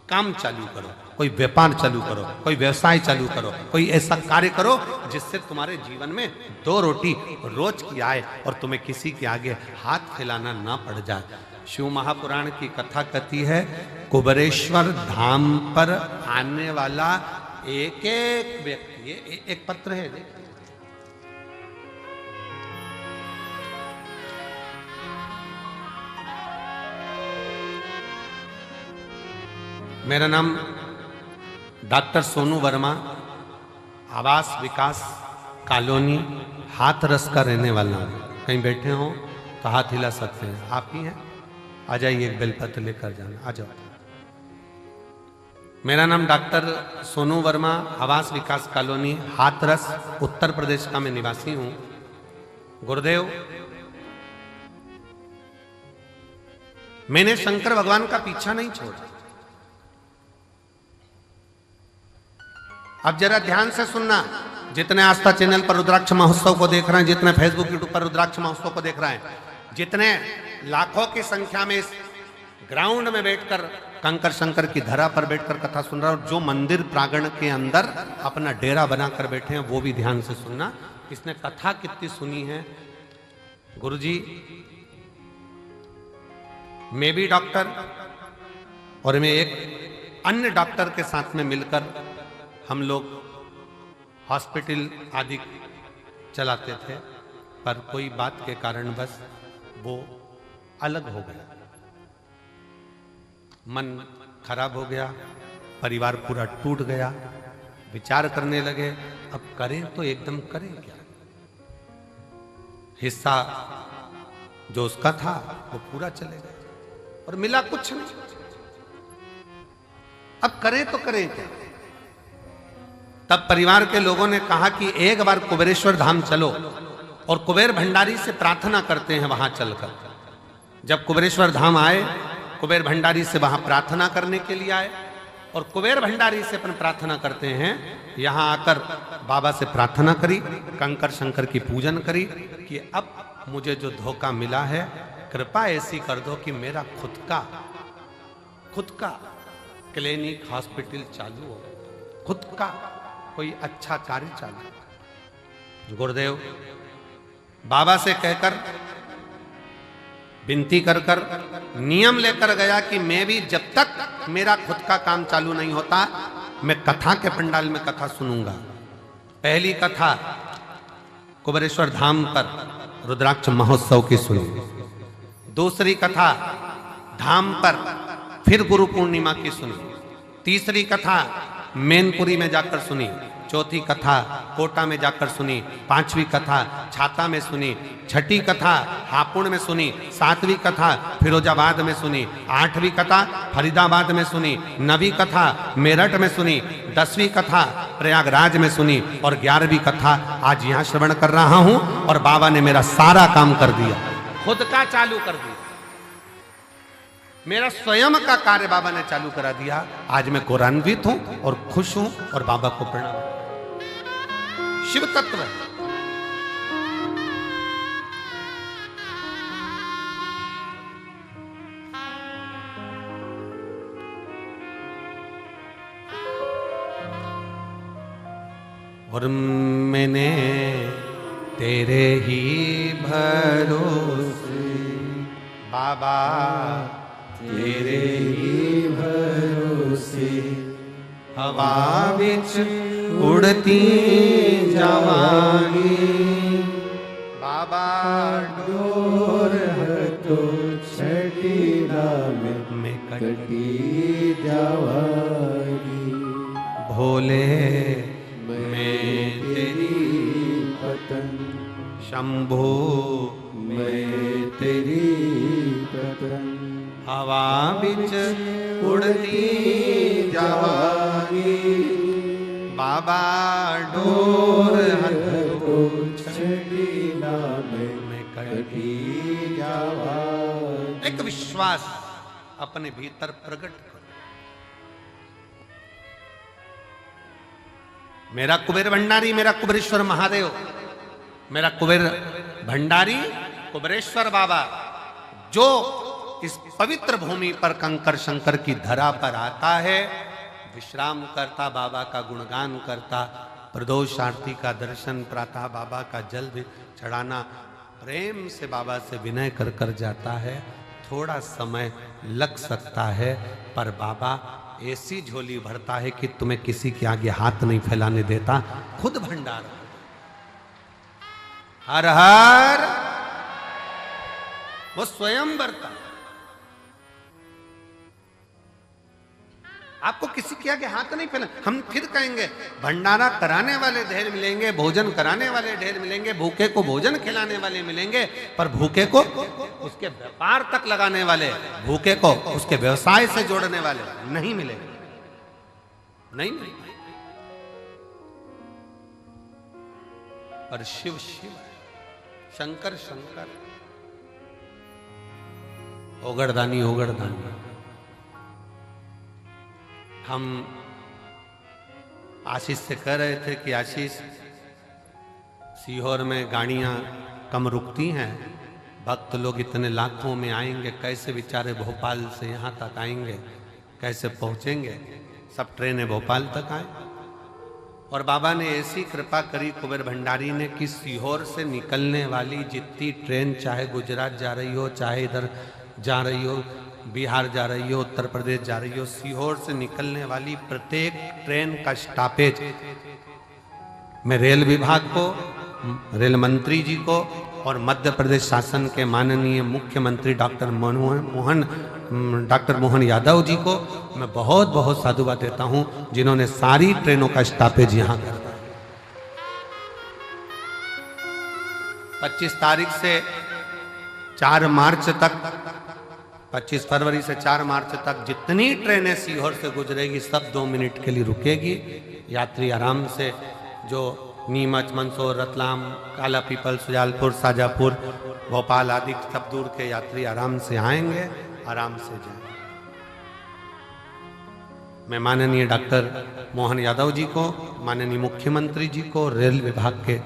A: काम चालू करो, कोई व्यापार चालू करो, कोई व्यवसाय चालू करो, कोई ऐसा कार्य करो जिससे तुम्हारे जीवन में 2 रोटी रोज की आए और तुम्हें किसी के आगे हाथ फैलाना ना पड़ जाए। शिव महापुराण की कथा कहती है, कुबेरेश्वर धाम पर आने वाला एक एक व्यक्ति, एक पत्र है देख, मेरा नाम डॉक्टर सोनू वर्मा, आवास विकास कॉलोनी हाथरस का रहने वाला हूँ। कहीं बैठे हो तो हाथ हिला सकते हैं, आप ही हैं? आ जाइए, एक बेलपत्र लेकर जाना, आ जाओ। मेरा नाम डॉक्टर सोनू वर्मा, आवास विकास कॉलोनी हाथरस उत्तर प्रदेश का मैं निवासी हूँ। गुरुदेव, मैंने शंकर भगवान का पीछा नहीं छोड़ा। अब जरा ध्यान से सुनना, जितने आस्था चैनल पर रुद्राक्ष महोत्सव को देख रहे हैं, जितने फेसबुक यूट्यूब पर रुद्राक्ष महोत्सव को देख रहे हैं, जितने लाखों की संख्या में इस ग्राउंड में बैठकर कंकर शंकर की धरा पर बैठकर कथा सुन रहा है, और जो मंदिर प्रांगण के अंदर अपना डेरा बनाकर बैठे हैं, वो भी ध्यान से सुनना। इसने कथा कितनी सुनी है। गुरुजी, मैं भी डॉक्टर और मैं एक अन्य डॉक्टर के साथ में मिलकर हम लोग हॉस्पिटल आदि चलाते थे, पर कोई बात के कारण बस वो अलग हो गया, मन खराब हो गया, परिवार पूरा टूट गया। विचार करने लगे अब करें तो एकदम करें क्या। हिस्सा जो उसका था वो पूरा चले गया और मिला कुछ नहीं। अब करें तो करें क्या। तब परिवार के लोगों ने कहा कि एक बार कुबेरेश्वर धाम चलो और कुबेर भंडारी से प्रार्थना करते हैं वहां चलकर। जब कुबेरेश्वर धाम आए, कुबेर भंडारी से वहां प्रार्थना करने के लिए आए और कुबेर भंडारी से अपन प्रार्थना करते हैं। यहां आकर बाबा से प्रार्थना करी, कंकर शंकर की पूजन करी कि अब मुझे जो धोखा मिला है, कृपा ऐसी कर दो कि मेरा खुद का क्लिनिक हॉस्पिटल चालू हो, खुद का कोई अच्छा कार्य चालू। गुरुदेव बाबा से कहकर विनती कर कर नियम लेकर गया कि मैं भी जब तक मेरा खुद का काम चालू नहीं होता, मैं कथा के पंडाल में कथा सुनूंगा। पहली कथा कुबेरेश्वर धाम पर रुद्राक्ष महोत्सव की सुनी। दूसरी कथा धाम पर फिर गुरु पूर्णिमा की सुनी। तीसरी कथा मैनपुरी में जाकर सुनी। चौथी कथा कोटा में जाकर सुनी। पांचवी कथा छाता में सुनी। छठी कथा हापुड़ में सुनी। सातवीं कथा फिरोजाबाद में सुनी। आठवीं कथा फरीदाबाद में सुनी। नवीं कथा मेरठ में सुनी। 10वीं कथा प्रयागराज में सुनी और 11वीं कथा आज यहाँ श्रवण कर रहा हूँ। और बाबा ने मेरा सारा काम कर दिया, खुद का चालू कर दिया, मेरा स्वयं का कार्य बाबा ने चालू करा दिया। आज मैं गौरवान्वित हूं और खुश हूं और बाबा को प्रणाम। शिव तत्व और मैंने तेरे ही भरोसे बाबा
B: तेरे ही भरोसे
A: हवा बिच उड़ती जावांगी। बाबा
B: डोर तो छठी में कटी जावागी।
A: भोले मैं तेरी
B: पतंग
A: शंभू
B: मैं तेरी पतंग
A: हवा बिच उड़ती जावांगी। बाबा डोर
B: तो छठी में कटी जावागी।
A: एक विश्वास अपने भीतर प्रकट करो। मेरा कुबेर भंडारी, मेरा कुबेरेश्वर महादेव, मेरा कुबेर भंडारी कुबेरेश्वर बाबा जो इस पवित्र भूमि पर कंकर शंकर की धरा पर आता है, विश्राम करता, बाबा का गुणगान करता, प्रदोष आरती का दर्शन, प्रातः बाबा का जल भी चढ़ाना, प्रेम से बाबा से विनय कर कर जाता है। थोड़ा समय लग सकता है पर बाबा ऐसी झोली भरता है कि तुम्हें किसी के आगे हाथ नहीं फैलाने देता, खुद भंडार। हर हर वो स्वयं भरता। आपको किसी के आगे हाथ नहीं फैला। हम फिर कहेंगे भंडारा कराने वाले ढेर मिलेंगे, भोजन कराने वाले ढेर मिलेंगे, भूखे को भोजन खिलाने वाले मिलेंगे, पर भूखे को उसके व्यापार तक लगाने वाले, भूखे को उसके व्यवसाय से जोड़ने वाले नहीं मिलेंगे। नहीं मिलेंगे। पर शिव शिव है, शंकर शंकर, ओगड़दानी ओगड़दानी। हम आशीष से कह रहे थे कि आशीष, सीहोर में गाड़ियां कम रुकती हैं, भक्त लोग इतने लाखों में आएंगे, कैसे बेचारे भोपाल से यहाँ तक आएंगे, कैसे पहुँचेंगे? सब ट्रेनें भोपाल तक आए। और बाबा ने ऐसी कृपा करी कुबेर भंडारी ने कि सीहोर से निकलने वाली जितनी ट्रेन, चाहे गुजरात जा रही हो, चाहे इधर जा रही हो, बिहार जा रही हो, उत्तर प्रदेश जा रही हो, सीहोर से निकलने वाली प्रत्येक ट्रेन का स्टॉपेज मैं रेल विभाग को, रेल मंत्री जी को और मध्य प्रदेश शासन के माननीय मुख्यमंत्री डॉक्टर मोहन यादव जी को मैं बहुत बहुत साधुवाद देता हूं, जिन्होंने सारी ट्रेनों का स्टॉपेज यहां कर दिया। 25 तारीख से 4 मार्च तक, 25 फरवरी से 4 मार्च तक जितनी ट्रेनें सीहोर से गुजरेगी सब 2 मिनट के लिए रुकेगी। यात्री आराम से, जो नीमच, मंदसौर, रतलाम, काला पीपल, सुजालपुर, शाजापुर, भोपाल आदि सब दूर के यात्री आराम से आएंगे, आराम से जाएंगे। मैं माननीय डॉक्टर मोहन यादव जी को, माननीय मुख्यमंत्री जी को, रेल विभाग के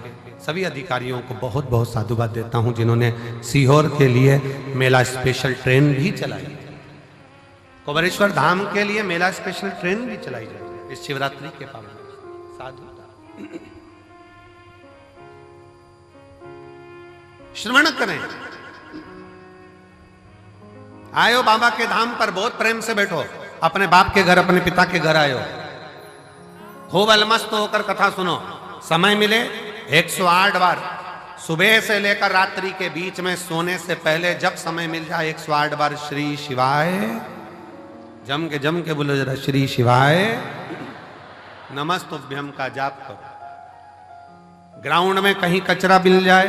A: सभी अधिकारियों को बहुत बहुत साधुवाद देता हूं, जिन्होंने सीहोर के लिए मेला स्पेशल ट्रेन भी चलाई। कुबेरेश्वर धाम के लिए मेला स्पेशल ट्रेन भी चलाई जाएगी इस शिवरात्रि के पावन। साधु श्रवण करें। आयो बाबा के धाम पर, बहुत प्रेम से बैठो, अपने बाप के घर, अपने पिता के घर आयो, खूब अलमस्त होकर कथा सुनो। समय मिले 108 बार, सुबह से लेकर रात्रि के बीच में सोने से पहले जब समय मिल जाए 108 बार श्री शिवाय, जम के बोलो जरा, श्री शिवाय नमस्तुभ्यम का जाप करो। ग्राउंड में कहीं कचरा मिल जाए,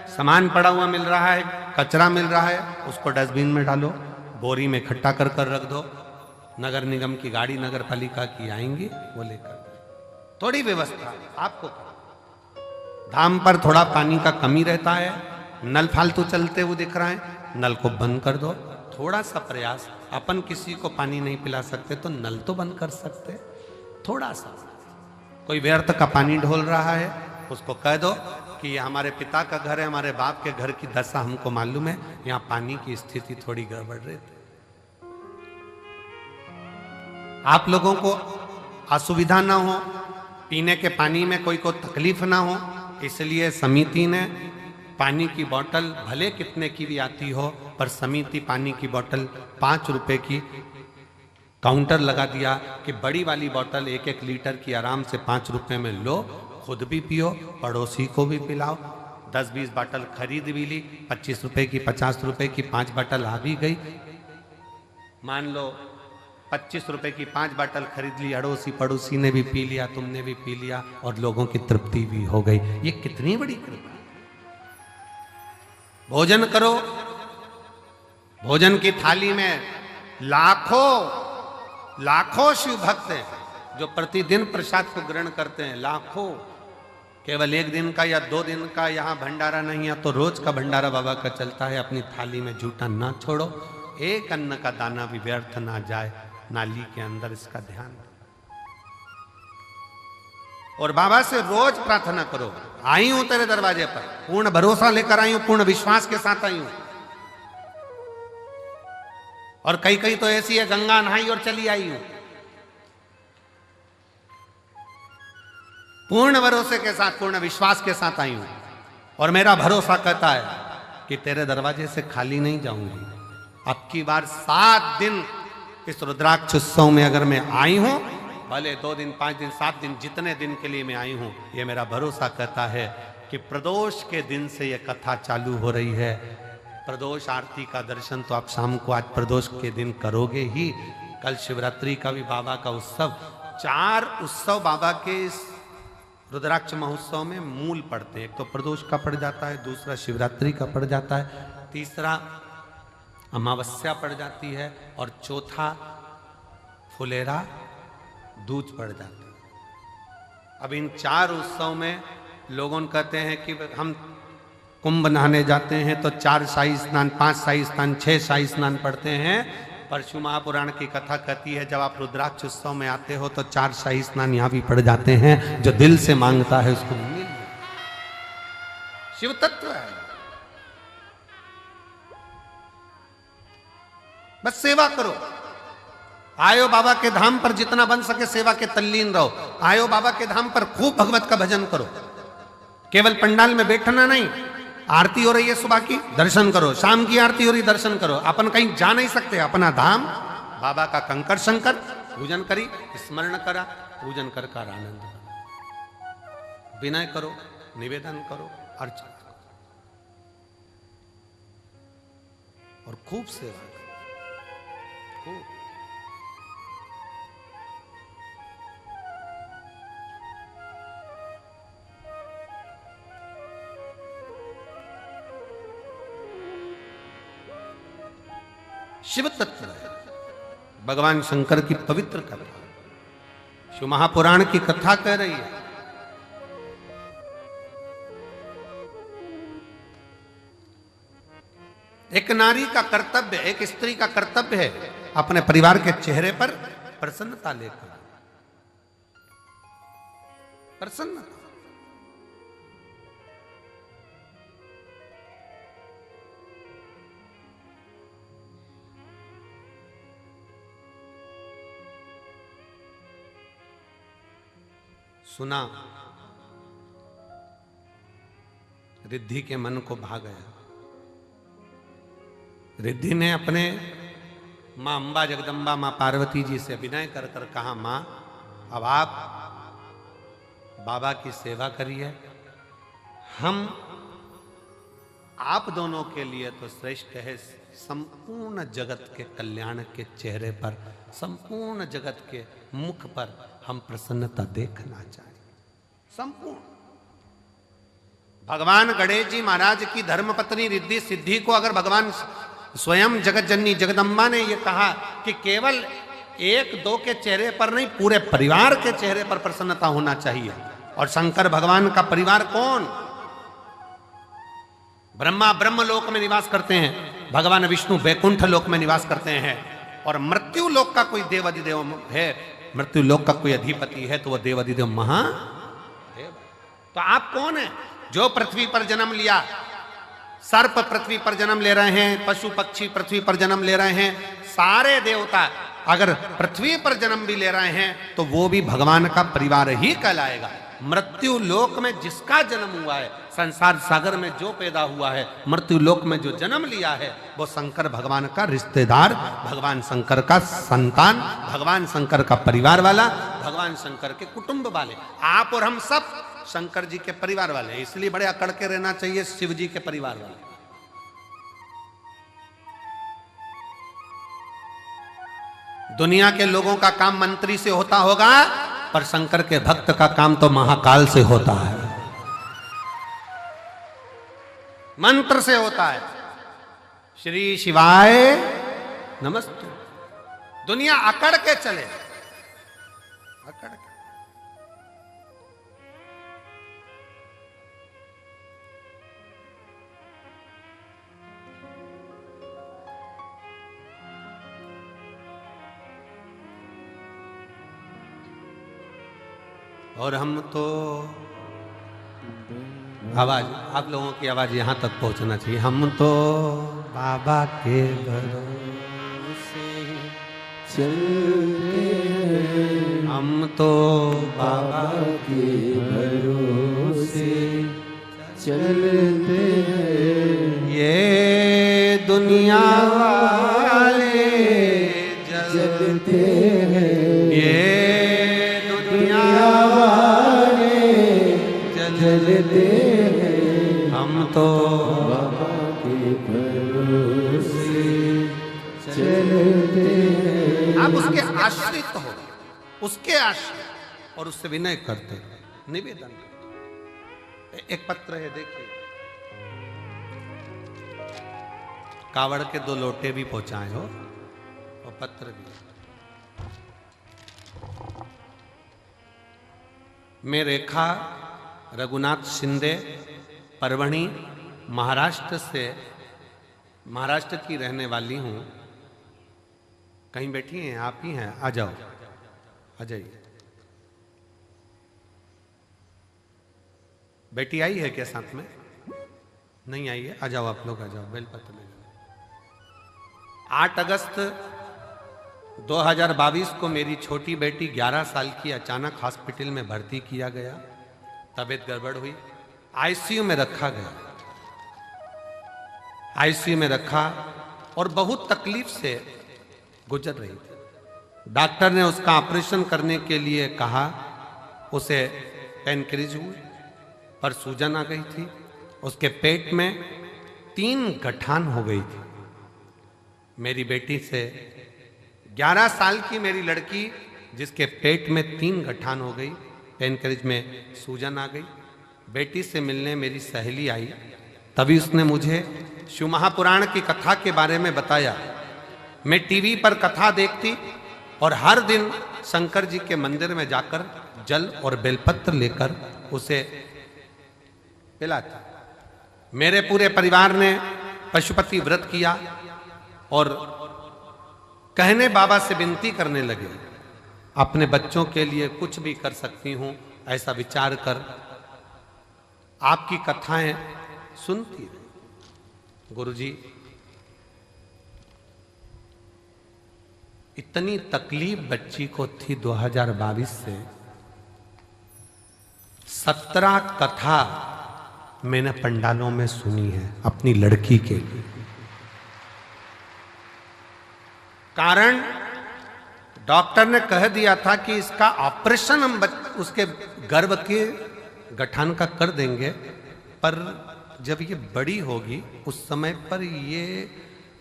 A: सामान पड़ा हुआ मिल रहा है, कचरा मिल रहा है, उसको डस्टबिन में डालो, बोरी में इकट्ठा कर कर रख दो। नगर निगम की गाड़ी, नगर पालिका की आएंगी, वो लेकर। थोड़ी व्यवस्था आपको। धाम पर थोड़ा पानी का कमी रहता है, नल फालतू चलते हुए दिख रहा है, नल को बंद कर दो। थोड़ा सा प्रयास, अपन किसी को पानी नहीं पिला सकते तो नल तो बंद कर सकते। थोड़ा सा, कोई व्यर्थ का पानी ढोल रहा है, उसको कह दो कि ये हमारे पिता का घर है, हमारे बाप के घर की दशा हमको मालूम है, यहाँ पानी की स्थिति थोड़ी गड़बड़ रही थी। आप लोगों को असुविधा ना हो, पीने के पानी में कोई को तकलीफ ना हो, इसलिए समिति ने पानी की बोतल भले कितने की भी आती हो, पर समिति पानी की बोतल 5 रुपए की काउंटर लगा दिया कि बड़ी वाली बोतल 1-1 लीटर की आराम से 5 रुपए में लो, खुद भी पियो, पड़ोसी को भी पिलाओ। 10-20 बोतल खरीद भी ली, 25 रुपए की, 50 रुपए की 5 बोतल आ भी गई। मान लो 25 रुपए की 5 बोतल खरीद ली, अड़ोसी पड़ोसी ने भी पी लिया, तुमने भी पी लिया और लोगों की तृप्ति भी हो गई। ये कितनी बड़ी कृपा। भोजन करो, भोजन की थाली में लाखों शिव भक्त हैं जो प्रतिदिन प्रसाद को ग्रहण करते हैं, लाखों। केवल 1 दिन का या 2 दिन का यहाँ भंडारा नहीं है तो रोज का भंडारा बाबा का चलता है। अपनी थाली में झूठा ना छोड़ो, एक अन्न का दाना भी व्यर्थ ना जाए नाली के अंदर, इसका ध्यान। और बाबा से रोज प्रार्थना करो, आई हूं तेरे दरवाजे पर, पूर्ण भरोसा लेकर आई हूं, पूर्ण विश्वास के साथ आई हूं। और कई तो ऐसी है गंगा नहाई और चली आई हूं। पूर्ण भरोसे के साथ, पूर्ण विश्वास के साथ आई हूं और मेरा भरोसा कहता है कि तेरे दरवाजे से खाली नहीं जाऊंगी। अब की बार 7 दिन इस रुद्राक्ष उत्सव में अगर मैं आई हूं, भले 2 दिन, 5 दिन, 7 दिन, जितने दिन के लिए मैं आई हूं, ये मेरा भरोसा कहता है कि प्रदोष के दिन से ये कथा चालू हो रही है। प्रदोष आरती का दर्शन तो आप शाम को आज प्रदोष के दिन करोगे ही। कल शिवरात्रि का भी बाबा का उत्सव, 4 उत्सव बाबा के इस रुद्राक्ष महोत्सव में मूल पड़ते हैं। एक तो प्रदोष का पड़ जाता है, दूसरा शिवरात्रि का पड़ जाता है, तीसरा अमावस्या पड़ जाती है और चौथा फुलेरा दूज पड़ जाता है। अब इन 4 उत्सव में लोगों कहते हैं कि हम कुंभ नहाने जाते हैं तो 4 शाही स्नान, 5 शाही स्नान, 6 शाही स्नान पढ़ते हैं। परशु महापुराण की कथा कहती है जब आप रुद्राक्ष उत्सव में आते हो तो 4 शाही स्नान यहाँ भी पड़ जाते हैं। जो दिल से मांगता है उसको मिल, शिव तत्व है। बस सेवा करो, आयो बाबा के धाम पर जितना बन सके सेवा के तल्लीन रहो। आयो बाबा के धाम पर खूब भगवत का भजन करो, केवल पंडाल में बैठना नहीं। आरती हो रही है सुबह की, दर्शन करो, शाम की आरती हो रही, दर्शन करो। अपन कहीं जा नहीं सकते, अपना धाम बाबा का कंकर शंकर पूजन करी, स्मरण करा, पूजन कर आनंद विनय करो, निवेदन करो, अर्चना करो और खूब सेवा करो, खूब। शिव तत्व है, भगवान शंकर की पवित्र कथा शिव महापुराण की कथा कह रही है। एक नारी का कर्तव्य, एक स्त्री का कर्तव्य है अपने परिवार के चेहरे पर प्रसन्नता लेकर, प्रसन्नता। सुना, रिद्धि के मन को भा गया। रिद्धि ने अपने मां अंबा जगदम्बा मां पार्वती जी से विनय कर कर कहा, मां अब आप बाबा की सेवा करिए, हम आप दोनों के लिए तो श्रेष्ठ है। संपूर्ण जगत के कल्याण के चेहरे पर, संपूर्ण जगत के मुख पर हम प्रसन्नता देखना चाहिए। संपूर्ण भगवान गणेश जी महाराज की धर्मपत्नी रिद्धि सिद्धि को अगर भगवान स्वयं जगत जननी जगदम्बा ने यह कहा कि केवल 1-2 के चेहरे पर नहीं, पूरे परिवार के चेहरे पर प्रसन्नता होना चाहिए। और शंकर भगवान का परिवार कौन? ब्रह्मा ब्रह्म लोक में निवास करते हैं, भगवान विष्णु बैकुंठ लोक में निवास करते हैं, और मृत्यु लोक का कोई देवाधिदेव है, मृत्यु लोक का कोई अधिपति है तो वह देवाधिदेव महादेव। तो आप कौन है जो पृथ्वी पर जन्म लिया? सर्प पृथ्वी पर जन्म ले रहे हैं, पशु पक्षी पृथ्वी पर जन्म ले रहे हैं, सारे देवता अगर पृथ्वी पर जन्म भी ले रहे हैं तो वो भी भगवान का परिवार ही कहलाएगा। मृत्यु लोक में जिसका जन्म हुआ है संसार सागर में जो पैदा हुआ है, मृत्यु लोक में जो जन्म लिया है, वो शंकर भगवान का रिश्तेदार, भगवान शंकर का संतान, भगवान शंकर का परिवार वाला, भगवान शंकर के कुटुंब वाले। आप और हम सब शंकर जी के परिवार वाले हैं, इसलिए बड़े अकड़ के रहना चाहिए शिव जी के परिवार वाले। दुनिया के लोगों का काम मंत्री से होता होगा, पर शंकर के भक्त का काम तो महाकाल से होता है, मंत्र से होता है। श्री शिवाय नमस्ते। दुनिया अकड़ के चले, अकड़ के। और हम तो आवाज, आप लोगों की आवाज यहां तक पहुंचना चाहिए। हम तो बाबा के भरोसे
B: चलते हैं,
A: हम तो
B: बाबा के भरोसे चलते हैं।
A: ये दुनिया वाले
B: जलते हैं,
A: ये दुनिया
B: जलते हैं।
A: हम तो
B: बाबा के भरोसे चलते हैं।
A: आप उसके आश्रित हो, उसके आश्रित, और उससे विनय करते, निवेदन करते। एक पत्र है, देखिए, कावड़ के 2 लोटे भी पहुंचाए हो और पत्र भी। मैं रेखा रघुनाथ शिंदे, परवणी, महाराष्ट्र की रहने वाली हूं। कहीं बैठी हैं? आप ही हैं? आ जाओ, आ जाइए। बेटी आई है क्या साथ में? नहीं आई है? आ जाओ, आप लोग आ जाओ, बेलपत्र ले जाओ। 8 अगस्त 2022 को मेरी छोटी बेटी 11 साल की अचानक हॉस्पिटल में भर्ती किया गया। तबीयत गड़बड़ हुई, आईसीयू में रखा गया। आईसीयू में रखा और बहुत तकलीफ से गुजर रही थी। डॉक्टर ने उसका ऑपरेशन करने के लिए कहा। उसे पेनक्रिज हुई, पर सूजन आ गई थी। उसके पेट में 3 गठान हो गई थी। मेरी बेटी से 11 साल की मेरी लड़की, जिसके पेट में 3 गठान हो गई, पेनक्रिज में सूजन आ गई। बेटी से मिलने मेरी सहेली आई, तभी उसने मुझे शिव महापुराण की कथा के बारे में बताया। मैं टीवी पर कथा देखती और हर दिन शंकर जी के मंदिर में जाकर जल और बेलपत्र लेकर उसे पिलाती। मेरे पूरे परिवार ने पशुपति व्रत किया और कहने बाबा से विनती करने लगे, अपने बच्चों के लिए कुछ भी कर सकती हूं, ऐसा विचार कर आपकी कथाएं सुनती रही। गुरुजी, इतनी तकलीफ बच्ची को थी 2022 से। 17 कथा मैंने पंडालों में सुनी है अपनी लड़की के लिए। कारण डॉक्टर ने कह दिया था कि इसका ऑपरेशन हम उसके गर्भ के गठान का कर देंगे, पर जब ये बड़ी होगी उस समय पर ये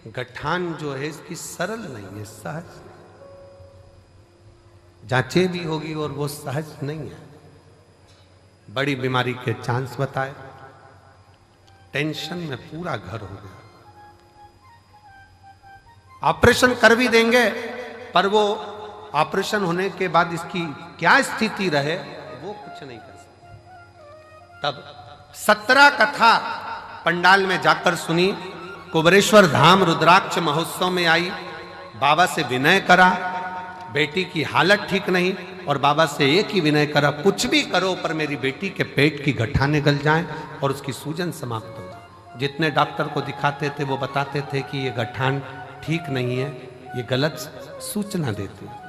A: गठान जो है इसकी सरल नहीं है, सहज जांचे भी होगी और वो सहज नहीं है। बड़ी बीमारी के चांस बताए। टेंशन में पूरा घर हो गया। ऑपरेशन कर भी देंगे, पर वो ऑपरेशन होने के बाद इसकी क्या स्थिति रहे वो कुछ नहीं कर सकते। तब 17 कथा पंडाल में जाकर सुनी। कुबरेश्वर धाम रुद्राक्ष महोत्सव में आई, बाबा से विनय करा। बेटी की हालत ठीक नहीं और बाबा से एक ही विनय करा, कुछ भी करो पर मेरी बेटी के पेट की गठाने गल जाएं और उसकी सूजन समाप्त हो। जितने डॉक्टर को दिखाते थे वो बताते थे कि ये गठान ठीक नहीं है, ये गलत सूचना देती है।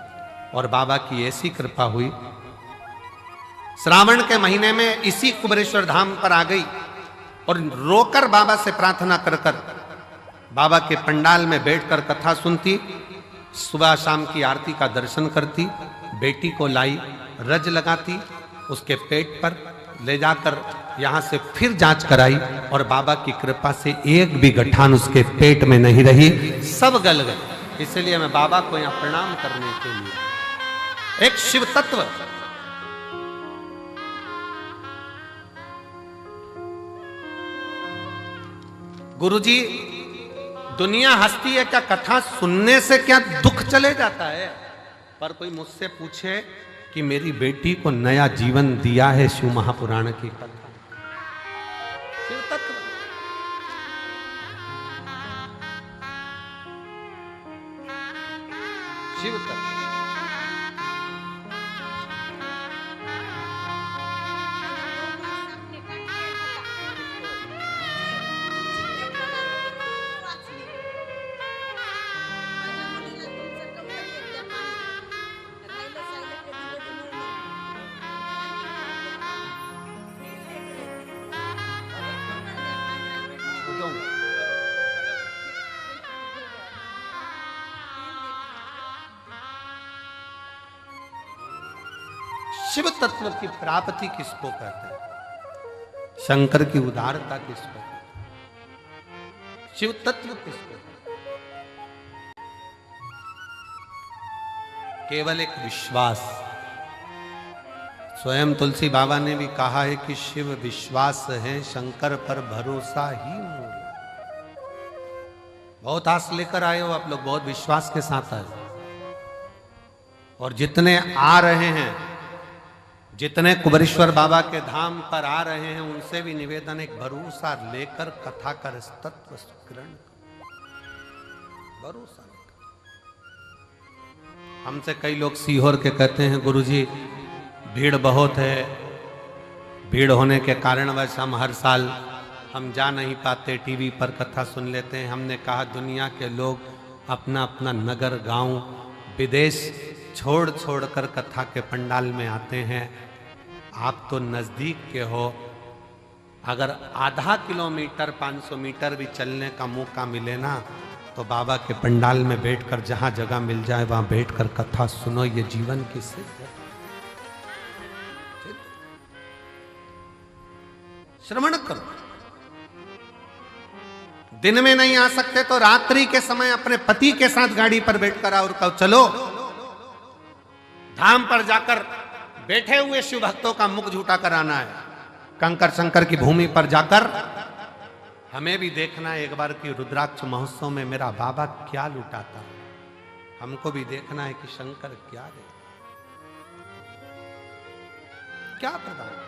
A: और बाबा की ऐसी कृपा हुई, श्रावण के महीने में इसी कुबरेश्वर धाम पर आ गई और रोकर बाबा से प्रार्थना कर कर बाबा के पंडाल में बैठकर कथा सुनती, सुबह शाम की आरती का दर्शन करती, बेटी को लाई, रज लगाती, उसके पेट पर ले जाकर यहाँ से फिर जांच कराई और बाबा की कृपा से एक भी गठान उसके पेट में नहीं रही, सब गल गए। इसलिए मैं बाबा को यहाँ प्रणाम करने के लिए एक शिव तत्व गुरुजी, दुनिया हंसती है क्या कथा सुनने से क्या दुख चले जाता है? पर कोई मुझसे पूछे कि मेरी बेटी को नया जीवन दिया है शिव महापुराण की कथा, शिव तत्व। शिव तत्व शिव तत्व की प्राप्ति किसको कहते हैं? शंकर की उदारता किसको कहते हैं? शिव तत्व किसको कहते हैं? केवल एक विश्वास। स्वयं तुलसी बाबा ने भी कहा है कि शिव विश्वास है, शंकर पर भरोसा ही मूल। बहुत आस लेकर आए हो आप लोग, बहुत विश्वास के साथ आए, और जितने आ रहे हैं, जितने कुबेरेश्वर बाबा के धाम पर आ रहे हैं, उनसे भी निवेदन, एक भरोसा लेकर कथा कर तत्व ग्रहण, भरोसा लेकर। हमसे कई लोग सीहोर के कहते हैं गुरुजी भीड़ बहुत है, भीड़ होने के कारणवश हम हर साल हम जा नहीं पाते, टीवी पर कथा सुन लेते हैं। हमने कहा दुनिया के लोग अपना अपना नगर, गांव, विदेश छोड़ छोड़ कर कथा के पंडाल में आते हैं। आप तो नज़दीक के हो, अगर आधा किलोमीटर 500 मीटर भी चलने का मौका मिले ना, तो बाबा के पंडाल में बैठकर जहां जगह मिल जाए वहां बैठकर कथा सुनो, ये जीवन की सिद्ध है। श्रवण करो। दिन में नहीं आ सकते तो रात्रि के समय अपने पति के साथ गाड़ी पर बैठकर आओ और कहो चलो धाम पर जाकर बैठे हुए शिव भक्तों का मुख झूठा कराना है। कंकर शंकर की भूमि पर जाकर हमें भी देखना है एक बार कि रुद्राक्ष महोत्सव में मेरा बाबा क्या लुटाता है। हमको भी देखना है कि शंकर क्या दे, क्या प्रदान।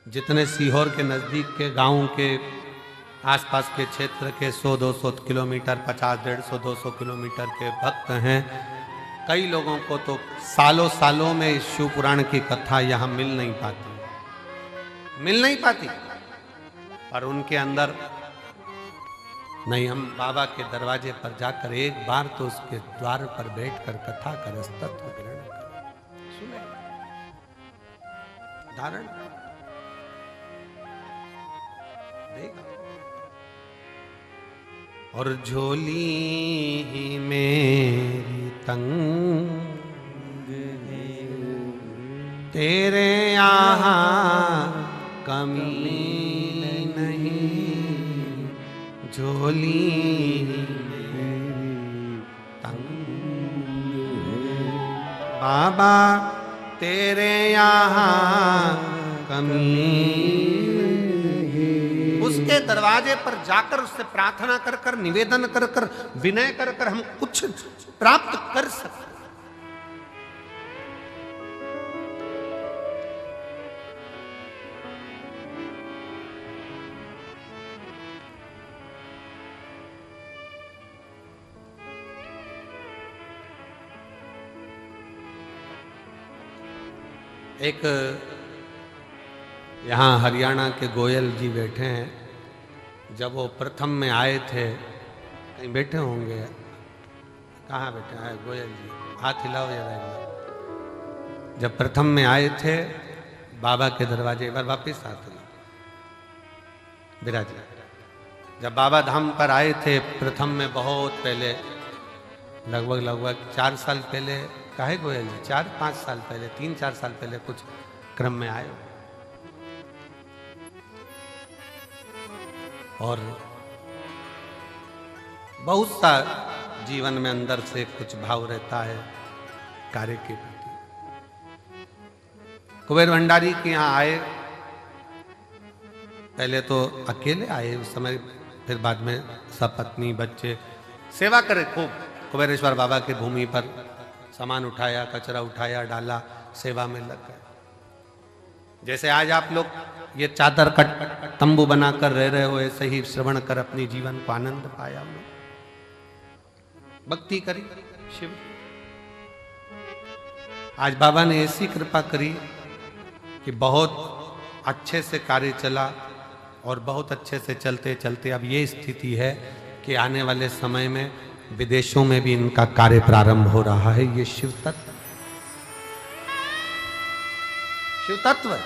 A: जितने सीहोर के नज़दीक के गांव के आसपास के क्षेत्र के 100-200 किलोमीटर, 50-150-200 किलोमीटर के भक्त हैं, कई लोगों को तो सालों सालों में इस शिव पुराण की कथा यहाँ मिल नहीं पाती, पर उनके अंदर नहीं, हम बाबा के दरवाजे पर जाकर एक बार तो उसके द्वार पर बैठकर कथा कर तत्व ग्रहण करें, सुने, धारण देगा। और झोली मेरी तंग तेरे यहाँ कमी नहीं, झोली तंग बाबा तेरे यहाँ कमी। उसके दरवाजे पर जाकर उससे प्रार्थना कर कर, निवेदन कर कर, विनय कर कर हम कुछ प्राप्त कर सकते। एक यहाँ हरियाणा के गोयल जी बैठे हैं। जब वो प्रथम में आए थे, कहीं बैठे होंगे, कहाँ बैठे हैं गोयल जी? हाथ हिलाओ जरा एक बार। जब प्रथम में आए थे बाबा के दरवाजे, एक बार वापिस हाथ हिलाओ विराज। जब बाबा धाम पर आए थे प्रथम में, बहुत पहले, लगभग 4 साल पहले, काहे गोयल जी 4-5 साल पहले, 3-4 साल पहले कुछ क्रम में आए और बहुत सा जीवन में अंदर से कुछ भाव रहता है कार्य के प्रति। कुबेर भंडारी के यहाँ आए, पहले तो अकेले आए उस समय, फिर बाद में सपत्नी बच्चे सेवा करे खूब। कुबेरेश्वर बाबा के भूमि पर सामान उठाया, कचरा उठाया, डाला, सेवा में लग गए। जैसे आज आप लोग ये चादर कट तंबू बनाकर रह रहे हो, ऐसे ही श्रवण कर अपनी जीवन को आनंद पाया हम लोग, भक्ति करी शिव। आज बाबा ने ऐसी कृपा करी कि बहुत अच्छे से कार्य चला और बहुत अच्छे से चलते चलते अब ये स्थिति है कि आने वाले समय में विदेशों में भी इनका कार्य प्रारंभ हो रहा है। ये शिव तत्व, शिव तत्व है।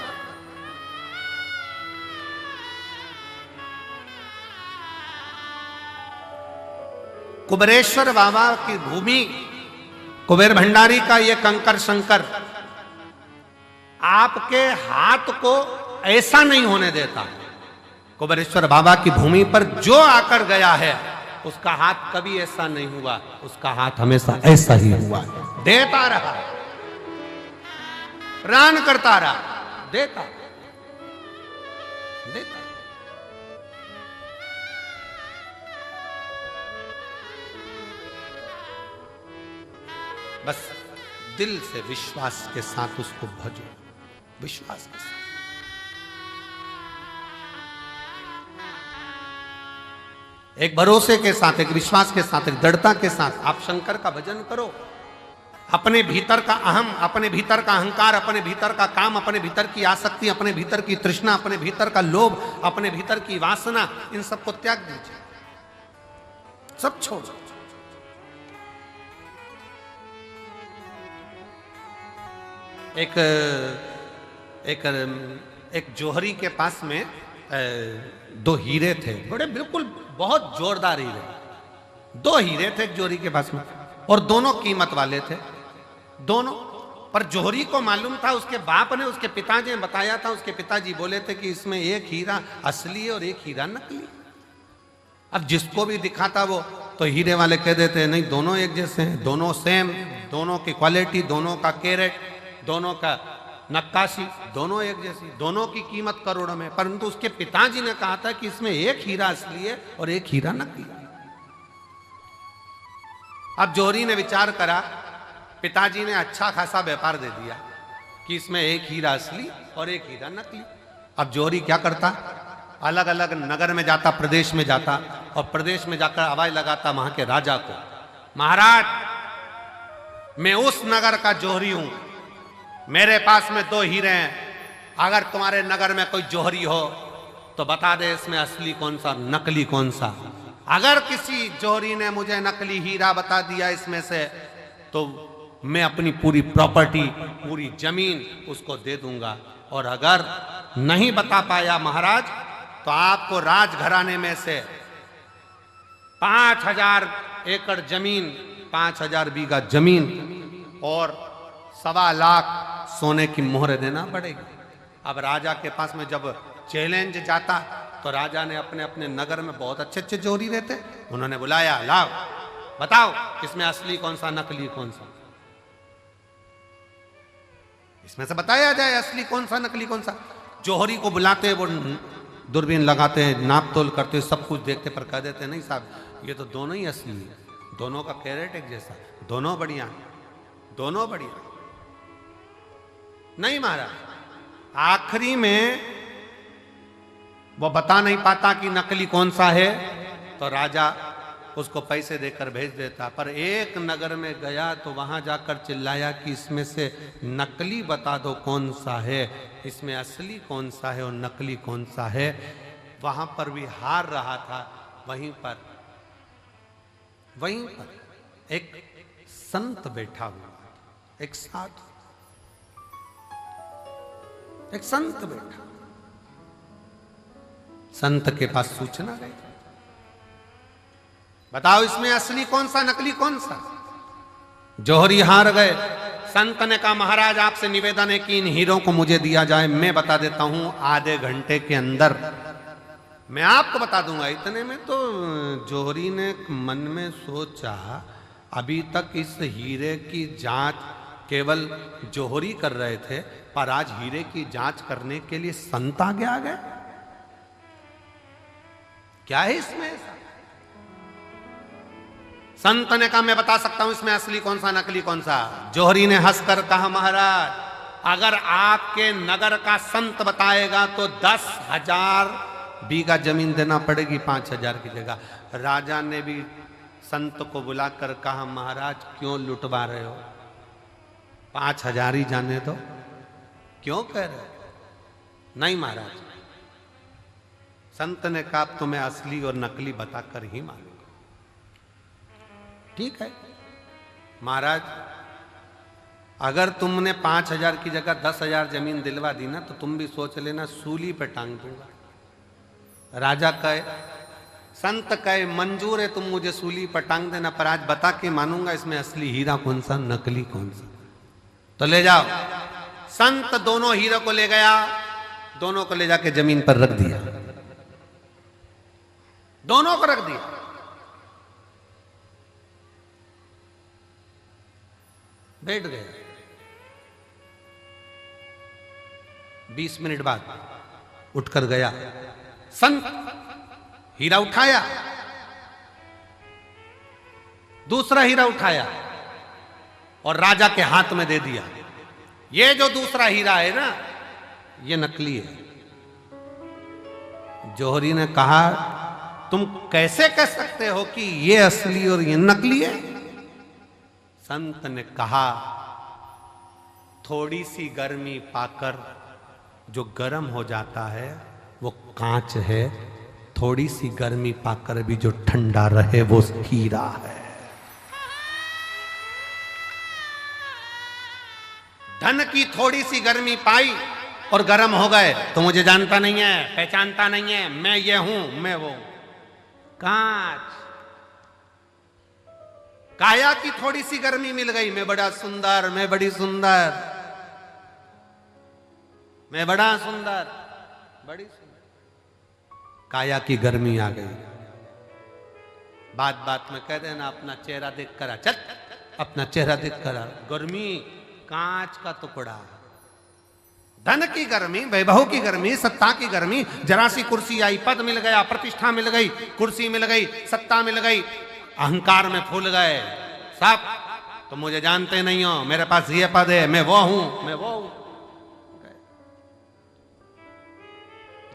A: कुबेरेश्वर बाबा की भूमि, कुबेर भंडारी का ये कंकर शंकर आपके हाथ को ऐसा नहीं होने देता। कुबेरेश्वर बाबा की भूमि पर जो आकर गया है उसका हाथ कभी ऐसा नहीं हुआ, उसका हाथ हमेशा ऐसा ही हुआ, देता रहा, प्राण करता रहा, देता देता। बस दिल से विश्वास के साथ उसको भजो, विश्वास के साथ। एक भरोसे के साथ, एक विश्वास के साथ, एक दृढ़ता के साथ आप शंकर का भजन करो। अपने भीतर का अहम, अपने भीतर का अहंकार, अपने भीतर का काम, अपने भीतर की आसक्ति, अपने भीतर की तृष्णा, अपने भीतर का लोभ, अपने भीतर की वासना, इन सबको त्याग दीजिए, सब छोड़। एक जोहरी के पास में 2 हीरे थे, बड़े बिल्कुल बहुत जोरदार हीरे। 2 हीरे थे एक जोहरी के पास में और दोनों कीमत वाले थे, दोनों। पर जोहरी को मालूम था, उसके बाप ने, उसके पिताजी ने बताया था, उसके पिताजी बोले थे कि इसमें एक हीरा असली है और एक हीरा नकली। अब जिसको भी दिखाता वो तो हीरे वाले कह देते हैं नहीं दोनों एक जैसे हैं, दोनों सेम, दोनों की क्वालिटी, दोनों का कैरेट, दोनों का नक्काशी, दोनों एक जैसी, दोनों की कीमत करोड़ों में। परंतु उसके पिताजी ने कहा था कि इसमें एक हीरा असली है और एक हीरा नकली। अब जोहरी ने विचार करा, पिताजी ने अच्छा खासा व्यापार दे दिया कि इसमें एक हीरा असली और एक हीरा नकली। अब जोहरी क्या करता, अलग अलग नगर में जाता, प्रदेश में जाता और प्रदेश में जाकर आवाज लगाता वहां के राजा को, महाराज मैं उस नगर का जोहरी हूं, मेरे पास में 2 हीरे हैं, अगर तुम्हारे नगर में कोई जोहरी हो तो बता दे इसमें असली कौन सा, नकली कौन सा। अगर किसी जोहरी ने मुझे नकली हीरा बता दिया इसमें से तो मैं अपनी पूरी प्रॉपर्टी, पूरी जमीन उसको दे दूंगा, और अगर नहीं बता पाया महाराज तो आपको राजघराने में से 5000 एकड़ जमीन, 5000 बीघा जमीन और 1.25 लाख सोने की मोहर देना पड़ेगी। अब राजा के पास में जब चैलेंज जाता तो राजा ने अपने अपने नगर में बहुत अच्छे अच्छे जोहरी रहते, उन्होंने बुलाया, लाओ बताओ इसमें असली कौन सा, नकली कौन सा, इसमें से बताया जाए असली कौन सा, नकली कौन सा। जोहरी को बुलाते, वो दूरबीन लगाते हैं, नाप तोल करते, सब कुछ देखते, पर कह देते नहीं साहब ये तो दोनों ही असली है, दोनों का कैरेट एक जैसा, दोनों बढ़िया, दोनों बढ़िया। नहीं महाराज, आखिरी में वो बता नहीं पाता कि नकली कौन सा है तो राजा उसको पैसे देकर भेज देता। पर एक नगर में गया तो वहां जाकर चिल्लाया कि इसमें से नकली बता दो कौन सा है, इसमें असली कौन सा है और नकली कौन सा है। वहां पर भी हार रहा था। वहीं पर एक संत बैठा हुआ, एक साधु, एक संत बैठा। संत के पास सूचना गई, बताओ इसमें असली कौन सा नकली कौन सा। जौहरी हार गए। संत ने कहा महाराज आपसे निवेदन है कि इन हीरों को मुझे दिया जाए, मैं बता देता हूं आधे घंटे के अंदर मैं आपको बता दूंगा। इतने में तो जौहरी ने मन में सोचा अभी तक इस हीरे की जांच केवल जौहरी कर रहे थे, पर आज हीरे की जांच करने के लिए संत आगे आ गए। क्या है इसमें? संत ने कहा मैं बता सकता हूं इसमें असली कौन सा नकली कौन सा। जौहरी ने हंसकर कहा महाराज अगर आपके नगर का संत बताएगा तो 10,000 बीघा जमीन देना पड़ेगी 5,000 की जगह। राजा ने भी संत को बुलाकर कहा महाराज क्यों लुटवा रहे हो, 5,000 ही जाने दो। क्यों कह रहे हो? नहीं महाराज। संत ने कहा तुम्हें असली और नकली बताकर ही मारूंगा। ठीक है महाराज, अगर तुमने 5,000 की जगह 10,000 जमीन दिलवा दी ना तो तुम भी सोच लेना सूली पे टांग दूंगा। राजा कहे, संत कहे मंजूर है तुम मुझे सूली पर टांग देना, पर आज बता के मानूंगा इसमें असली हीरा कौन सा नकली कौन सा। तो ले जाओ। संत दोनों हीरो को ले गया, दोनों को ले जाके जमीन पर रख दिया, दोनों को रख दिया। बैठ गए। 20 मिनट बाद उठकर गया संत, हीरा उठाया, दूसरा हीरा उठाया और राजा के हाथ में दे दिया। ये जो दूसरा हीरा है ना ये नकली है। जौहरी ने कहा तुम कैसे कह सकते हो कि ये असली और ये नकली है? संत ने कहा थोड़ी सी गर्मी पाकर जो गर्म हो जाता है वो कांच है, थोड़ी सी गर्मी पाकर भी जो ठंडा रहे वो हीरा है। धन की थोड़ी सी गर्मी पाई और गर्म हो गए तो मुझे जानता नहीं है, पहचानता नहीं है, मैं ये हूं मैं वो। कांच। काया की थोड़ी सी गर्मी मिल गई, मैं बड़ा सुंदर, मैं बड़ी सुंदर, मैं बड़ा सुंदर, बड़ी सुंदर। काया की गर्मी आ गई। बात बात में कह देना अपना चेहरा देख कर आ, चल अपना चेहरा देख कर आ। गर्मी कांच का टुकड़ा। धन की गर्मी, वैभव की गर्मी, सत्ता की गर्मी, जरा सी कुर्सी आई, पद मिल गया, प्रतिष्ठा मिल गई, कुर्सी मिल गई, सत्ता मिल गई, अहंकार में फूल गए सब। तो मुझे जानते नहीं हो, मेरे पास ये पद है, मैं वो हूं, मैं वो हूं।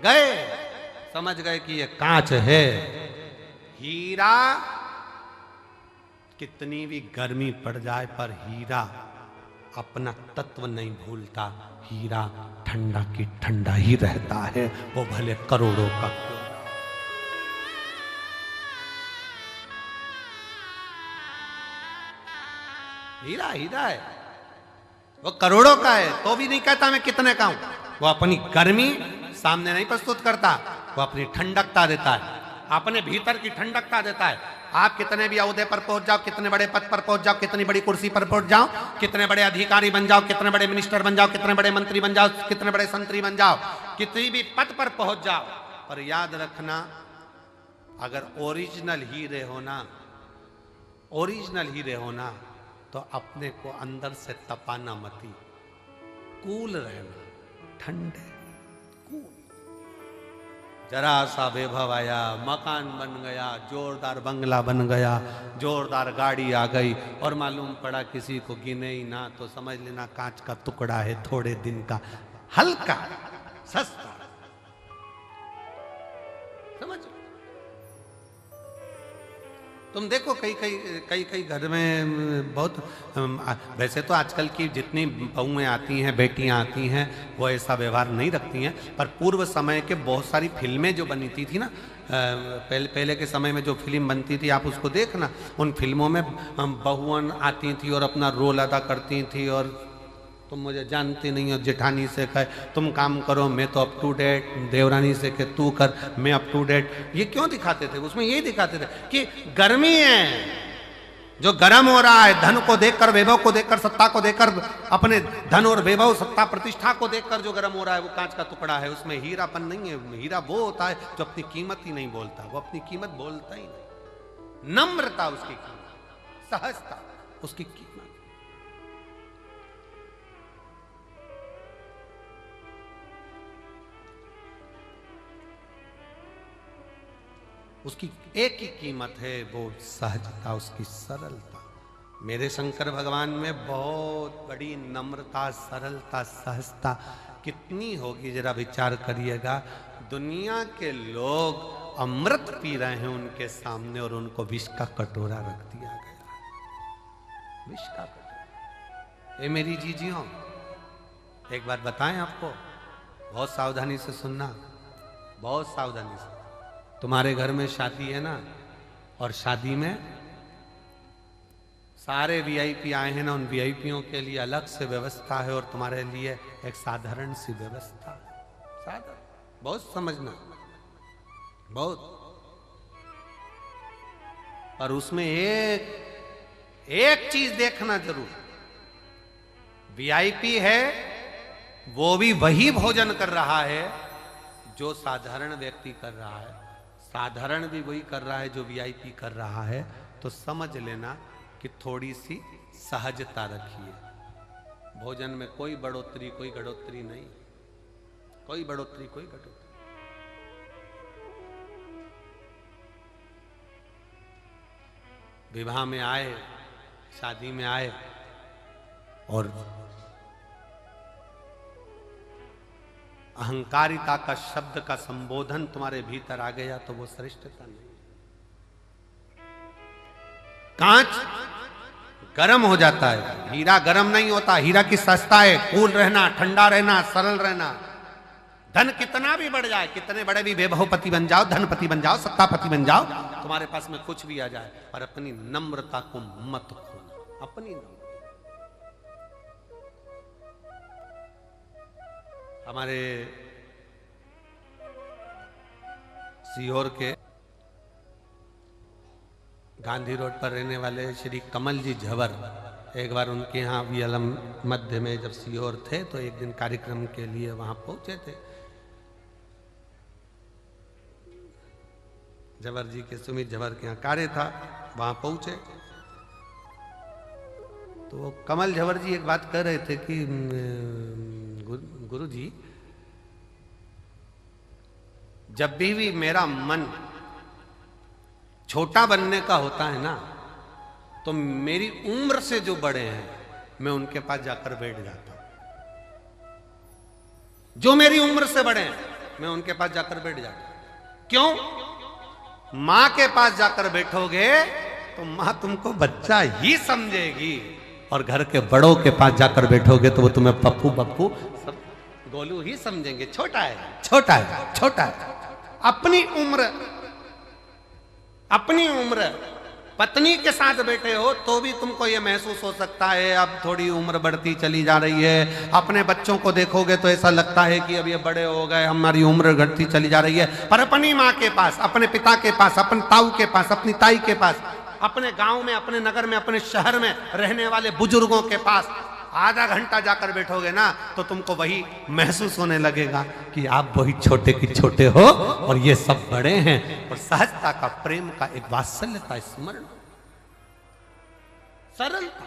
A: गए, समझ गए कि ये कांच है। हीरा कितनी भी गर्मी पड़ जाए पर हीरा अपना तत्व नहीं भूलता। हीरा ठंडा की ठंडा ही रहता है, वो भले करोड़ों का। हीरा हीरा है, वो करोड़ों का है तो भी नहीं कहता मैं कितने का हूं। वो अपनी गर्मी सामने नहीं प्रस्तुत करता, वो अपनी ठंडकता देता है, अपने भीतर की ठंडकता देता है। आप कितने भी ओहदे पर पहुंच जाओ, कितने बड़े पद पर पहुंच जाओ, कितनी बड़ी कुर्सी पर पहुंच जाओ, कितने बड़े अधिकारी बन जाओ, कितने बड़े मिनिस्टर बन जाओ, कितने बड़े मंत्री बन जाओ, कितने बड़े संतरी बन जाओ, कितनी भी पद पर पहुंच जाओ, पर याद रखना अगर ओरिजिनल हीरे होना, ओरिजिनल हीरे होना तो अपने को अंदर से तपाना मती, कूल रहना, ठंडे कूल। जरा सा वैभव आया, मकान बन गया, जोरदार बंगला बन गया, जोरदार गाड़ी आ गई और मालूम पड़ा किसी को गिने ही ना तो समझ लेना कांच का टुकड़ा है, थोड़े दिन का, हल्का सस्ता। समझ तुम देखो कई घर में बहुत वैसे तो आजकल की जितनी बहुएं आती हैं, बेटियां आती हैं, वो ऐसा व्यवहार नहीं रखती हैं, पर पूर्व समय के बहुत सारी फिल्में जो बनी थी ना, पहले के समय में जो फिल्म बनती थी, आप उसको देखना, उन फिल्मों में बहुआं आती थी और अपना रोल अदा करती थी, और तुम मुझे जानती नहीं हो, जेठानी से कहे तुम काम करो, मैं तो अप टू डेट, देवरानी से कहे तू कर, मैं अप टू डेट। ये क्यों दिखाते थे? उसमें यही दिखाते थे कि गर्मी है, जो गर्म हो रहा है, धन को देखकर, वैभव को देखकर, सत्ता को देखकर, अपने धन और वैभव, सत्ता, प्रतिष्ठा को देखकर जो गर्म हो रहा है, वो कांच का टुकड़ा है, उसमें हीरापन नहीं है। हीरा वो होता है जो अपनी कीमत ही नहीं बोलता, वो अपनी कीमत बोलता ही नहीं। नम्रता उसकी कीमत, सहजता उसकी कीमत। उसकी एक ही कीमत है, वो सहजता, उसकी सरलता। मेरे शंकर भगवान में बहुत बड़ी नम्रता, सरलता, सहजता कितनी होगी, जरा विचार करिएगा। दुनिया के लोग अमृत पी रहे हैं उनके सामने और उनको विष का कटोरा रख दिया गया। विष का कटोरा। ये मेरी जीजियों, एक बात बताएं आपको, बहुत सावधानी से सुनना, बहुत सावधानी से। तुम्हारे घर में शादी है ना, और शादी में सारे वीआईपी आए हैं ना, उन वीआईपीओं के लिए अलग से व्यवस्था है और तुम्हारे लिए एक साधारण सी व्यवस्था है। साधारण, बहुत समझना, बहुत। पर उसमें एक चीज देखना जरूर, वीआईपी है वो भी वही भोजन कर रहा है जो साधारण व्यक्ति कर रहा है, साधारण भी वही कर रहा है जो वीआईपी कर रहा है। तो समझ लेना कि थोड़ी सी सहजता रखिए। भोजन में कोई बढ़ोतरी, कोई घटोतरी नहीं, कोई बढ़ोतरी, कोई घटोतरी। विवाह में आए, शादी में आए, और अहंकारिता का शब्द का संबोधन तुम्हारे भीतर आ गया तो वो श्रेष्ठता नहीं। कांच गर्म हो जाता है, हीरा गर्म नहीं होता। हीरा की सस्ता है, कूल रहना, ठंडा रहना, सरल रहना। धन कितना भी बढ़ जाए, कितने बड़े भी वैभवपति बन जाओ, धनपति बन जाओ, सत्तापति बन जाओ, तुम्हारे पास में कुछ भी आ जाए, पर अपनी नम्रता को मत खोना। अपनी नम्रता। हमारे सीहोर के गांधी रोड पर रहने वाले श्री कमल जी झवर, एक बार उनके यहाँ वीएलएम मध्य में जब सीहोर थे तो एक दिन कार्यक्रम के लिए वहां पहुंचे थे। झवर जी के, सुमित झवर के यहाँ कार्य था, वहां पहुंचे तो कमल झवर जी एक बात कह रहे थे कि गुरु जी, जब भी मेरा मन छोटा बनने का होता है ना, तो मेरी उम्र से जो बड़े हैं मैं उनके पास जाकर बैठ जाता हूं। जो मेरी उम्र से बड़े हैं मैं उनके पास जाकर बैठ जाता हूं। क्यों? मां के पास जाकर बैठोगे तो मां तुमको बच्चा ही समझेगी, और घर के बड़ों के पास जाकर बैठोगे तो वो तुम्हें पप्पू बप्पू सब गोलू ही समझेंगे। छोटा है, छोटा है, छोटा है। अपनी उम्र पत्नी के साथ बैठे हो तो भी तुमको ये महसूस हो सकता है अब थोड़ी उम्र बढ़ती चली जा रही है। अपने बच्चों को देखोगे तो ऐसा लगता है कि अब ये बड़े हो गए, हमारी उम्र घटती चली जा रही है। पर अपनी माँ के पास, अपने पिता के पास, अपने ताऊ के पास, अपनी ताई के पास, अपने गांव में, अपने नगर में, अपने शहर में रहने वाले बुजुर्गों के पास आधा घंटा जाकर बैठोगे ना तो तुमको वही महसूस होने लगेगा कि आप वही छोटे की छोटे हो और ये सब बड़े हैं। और सहजता का, प्रेम का, एक वात्सल्य का स्मरण, सरलता,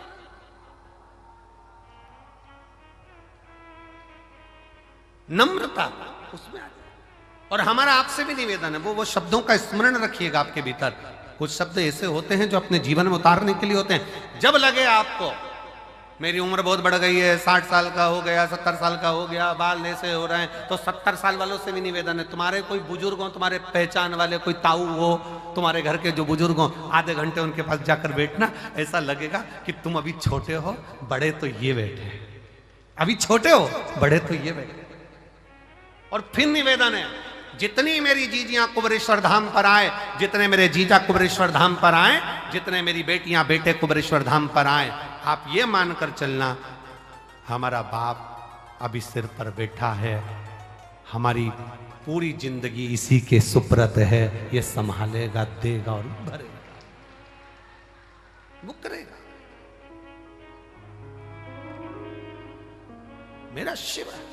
A: नम्रता उसमें आ जाए। और हमारा आपसे भी निवेदन है, वो शब्दों का स्मरण रखिएगा आपके भीतर। कुछ शब्द ऐसे होते हैं जो अपने जीवन में उतारने के लिए होते हैं। जब लगे आपको मेरी उम्र बहुत बढ़ गई है, 60 साल का हो गया, 70 साल का हो गया, बाल ऐसे हो रहे हैं, तो 70 साल वालों से भी निवेदन है, तुम्हारे कोई बुजुर्ग हो, तुम्हारे पहचान वाले कोई ताऊ हो, तुम्हारे घर के जो बुजुर्ग हो, आधे घंटे उनके पास जाकर बैठना, ऐसा लगेगा कि तुम अभी छोटे हो, बड़े तो ये बैठे, अभी छोटे हो, बड़े तो ये बैठे। और फिर निवेदन है, जितनी मेरी जीजियां कुबरेश्वर धाम पर आए, जितने मेरे जीजा कुबरेश्वर धाम पर आए, जितने मेरी बेटियां बेटे कुबरेश्वर धाम पर आए, आप ये मानकर चलना, हमारा बाप अभी सिर पर बैठा है, हमारी पूरी जिंदगी इसी के सुप्रत है, ये संभालेगा, देगा और भरेगा, वो करेगा। मेरा शिव है।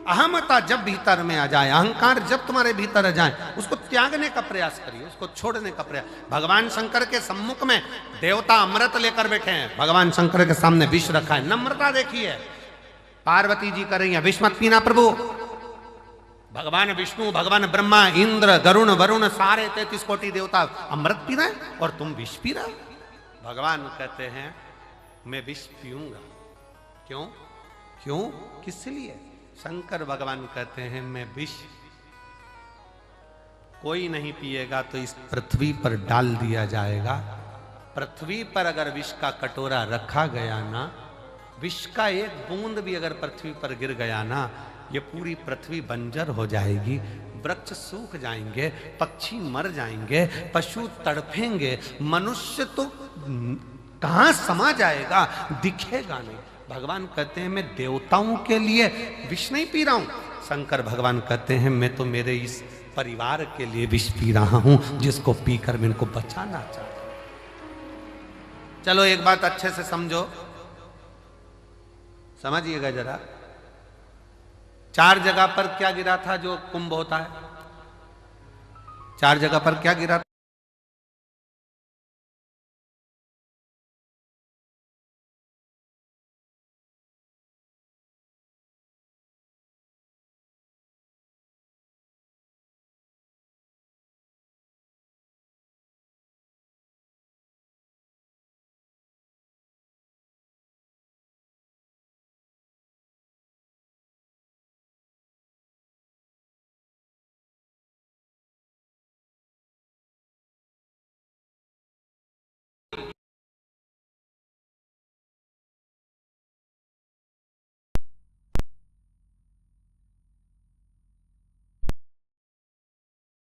A: अहमता जब भीतर में आ जाए, अहंकार जब तुम्हारे भीतर आ जाए, उसको त्यागने का प्रयास करिए, उसको छोड़ने का प्रयास। भगवान शंकर के सम्मुख में देवता अमृत लेकर बैठे हैं, भगवान शंकर के सामने विष रखा है, नम्रता देखिए। पार्वती जी कर रही है, विष मत पीना प्रभु। भगवान विष्णु, भगवान ब्रह्मा, इंद्र, गरुण, वरुण, सारे 33 कोटि देवता अमृत पी रहे हैं और तुम विष पी रहे हो। भगवान कहते हैं मैं विष पीऊंगा। क्यों? क्यों? किस लिए? शंकर भगवान कहते हैं मैं विष कोई नहीं पिएगा तो इस पृथ्वी पर डाल दिया जाएगा। पृथ्वी पर अगर विष का कटोरा रखा गया ना, विष का एक बूंद भी अगर पृथ्वी पर गिर गया ना, ये पूरी पृथ्वी बंजर हो जाएगी, वृक्ष सूख जाएंगे, पक्षी मर जाएंगे, पशु तड़पेंगे, मनुष्य तो कहां समा जाएगा, दिखेगा नहीं। भगवान कहते हैं मैं देवताओं के लिए विष नहीं पी रहा हूं। शंकर भगवान कहते हैं मैं तो मेरे इस परिवार के लिए विष पी रहा हूं, जिसको पीकर मैं इनको बचाना चाहता हूं। चलो एक बात अच्छे से समझो, समझिएगा जरा। 4 जगह पर क्या गिरा था जो कुंभ होता है? 4 जगह पर क्या गिरा था?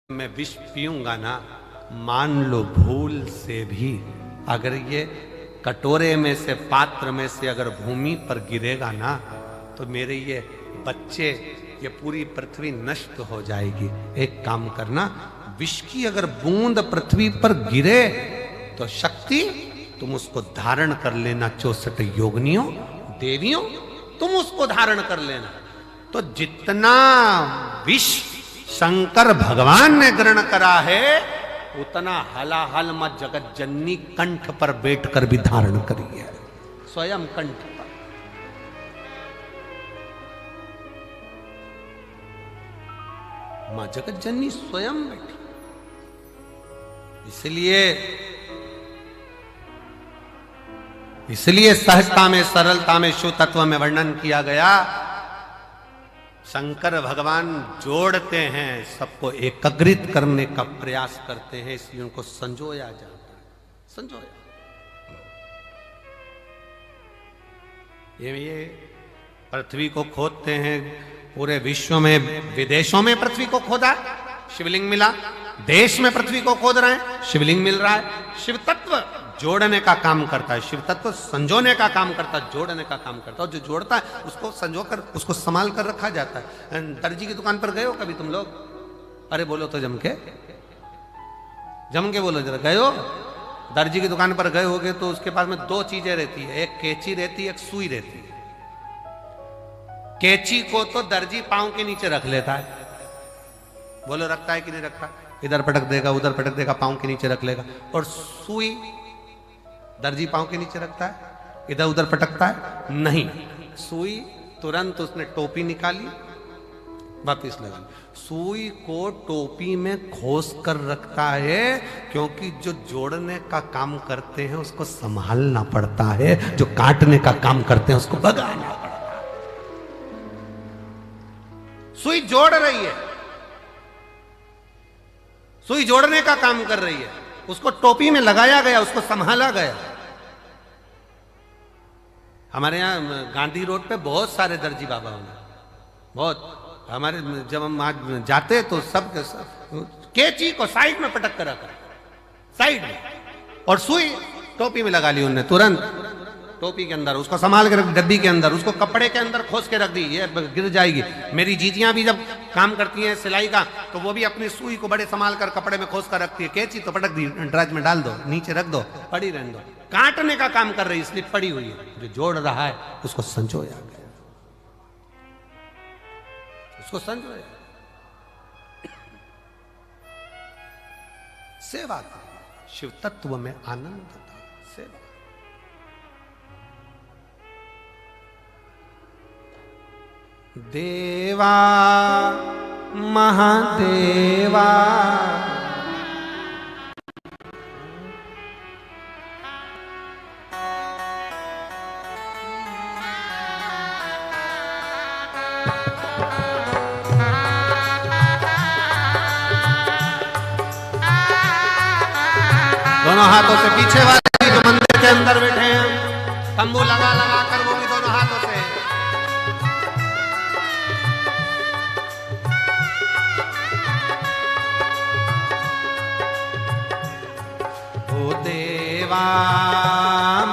A: मैं विष पीऊंगा ना, मान लो भूल से भी अगर ये कटोरे में से, पात्र में से अगर भूमि पर गिरेगा ना, तो मेरे ये बच्चे, ये पूरी पृथ्वी नष्ट हो जाएगी। एक काम करना, विष की अगर बूंद पृथ्वी पर गिरे तो शक्ति तुम उसको धारण कर लेना। 64 योगिनियों, देवियों, तुम उसको धारण कर लेना। तो जितना विष शंकर भगवान ने ग्रहण करा है, उतना हलाहल में जगत जननी कंठ पर बैठकर भी धारण करी है, स्वयं कंठ पर। मां जगत जननी स्वयं बैठी। इसलिए सहजता में, सरलता में, शिव तत्व में वर्णन किया गया। शंकर भगवान जोड़ते हैं, सबको एकत्रित करने का प्रयास करते हैं, इसलिए उनको संजोया जाता है। संजोया ये पृथ्वी को खोदते हैं, पूरे विश्व में, विदेशों में पृथ्वी को खोदा, शिवलिंग मिला। देश में पृथ्वी को खोद रहे हैं, शिवलिंग मिल रहा है। शिव तत्व जोड़ने का काम करता है, शिव तत्व संजोने का काम करता है, जोड़ने का काम करता है। और जो जोड़ता है उसको संजोकर, उसको संभाल कर रखा जाता है। दर्जी की दुकान पर गए हो कभी तुम लोग? अरे बोलो तो जम के बोलो जरा, गए हो? दर्जी की दुकान पर गए होगे तो उसके पास में 2 चीजें रहती है, एक कैंची रहती है, एक सुई रहती है। कैंची को तो दर्जी पांव के नीचे रख लेता है, बोलो रखता है कि नहीं रखता? इधर पटक देगा, उधर पटक देगा, पांव के नीचे रख लेगा। और सुई दर्जी पांव के नीचे रखता है, इधर उधर पटकता है? नहीं, सुई तुरंत उसने टोपी निकाली, वापिस लगा। सुई को टोपी में खोस कर रखता है, क्योंकि जो जोड़ने का काम करते हैं उसको संभालना पड़ता है, जो काटने का काम करते हैं उसको भगाना पड़ता है। सुई जोड़ रही है, सुई जोड़ने का काम कर रही है, उसको टोपी में लगाया गया, उसको संभाला गया। हमारे यहाँ गांधी रोड पे बहुत सारे दर्जी बाबा होंगे, बहुत। हमारे जब हम आज जाते तो सब कैंची को साइड में पटक कर रखा, साइड में, और सुई टोपी में लगा ली उनने तुरंत, टोपी के अंदर उसको संभाल के रख, डब्बी के अंदर उसको कपड़े के अंदर खोस के रख दी, ये गिर जाएगी। मेरी जीजियां भी जब काम करती हैं सिलाई का, तो वो भी अपनी सुई को बड़े संभाल कर कपड़े में खोस कर रखती है। कैंची तो पटक दी, ड्राज में डाल दो, नीचे रख दो, पड़ी रहने दो। काटने का काम कर रही इसलिए पड़ी हुई है, जो जोड़ रहा है उसको संजोया गया, उसको संजोया। सेवा का शिव तत्व में आनंद था, सेवा। देवा महादेवा दोनों हाथों से पीछे वाले जो मंदिर के अंदर बैठे हैं, तंबू लगा लगा कर वो भी दोनों हाथों से। ओ देवा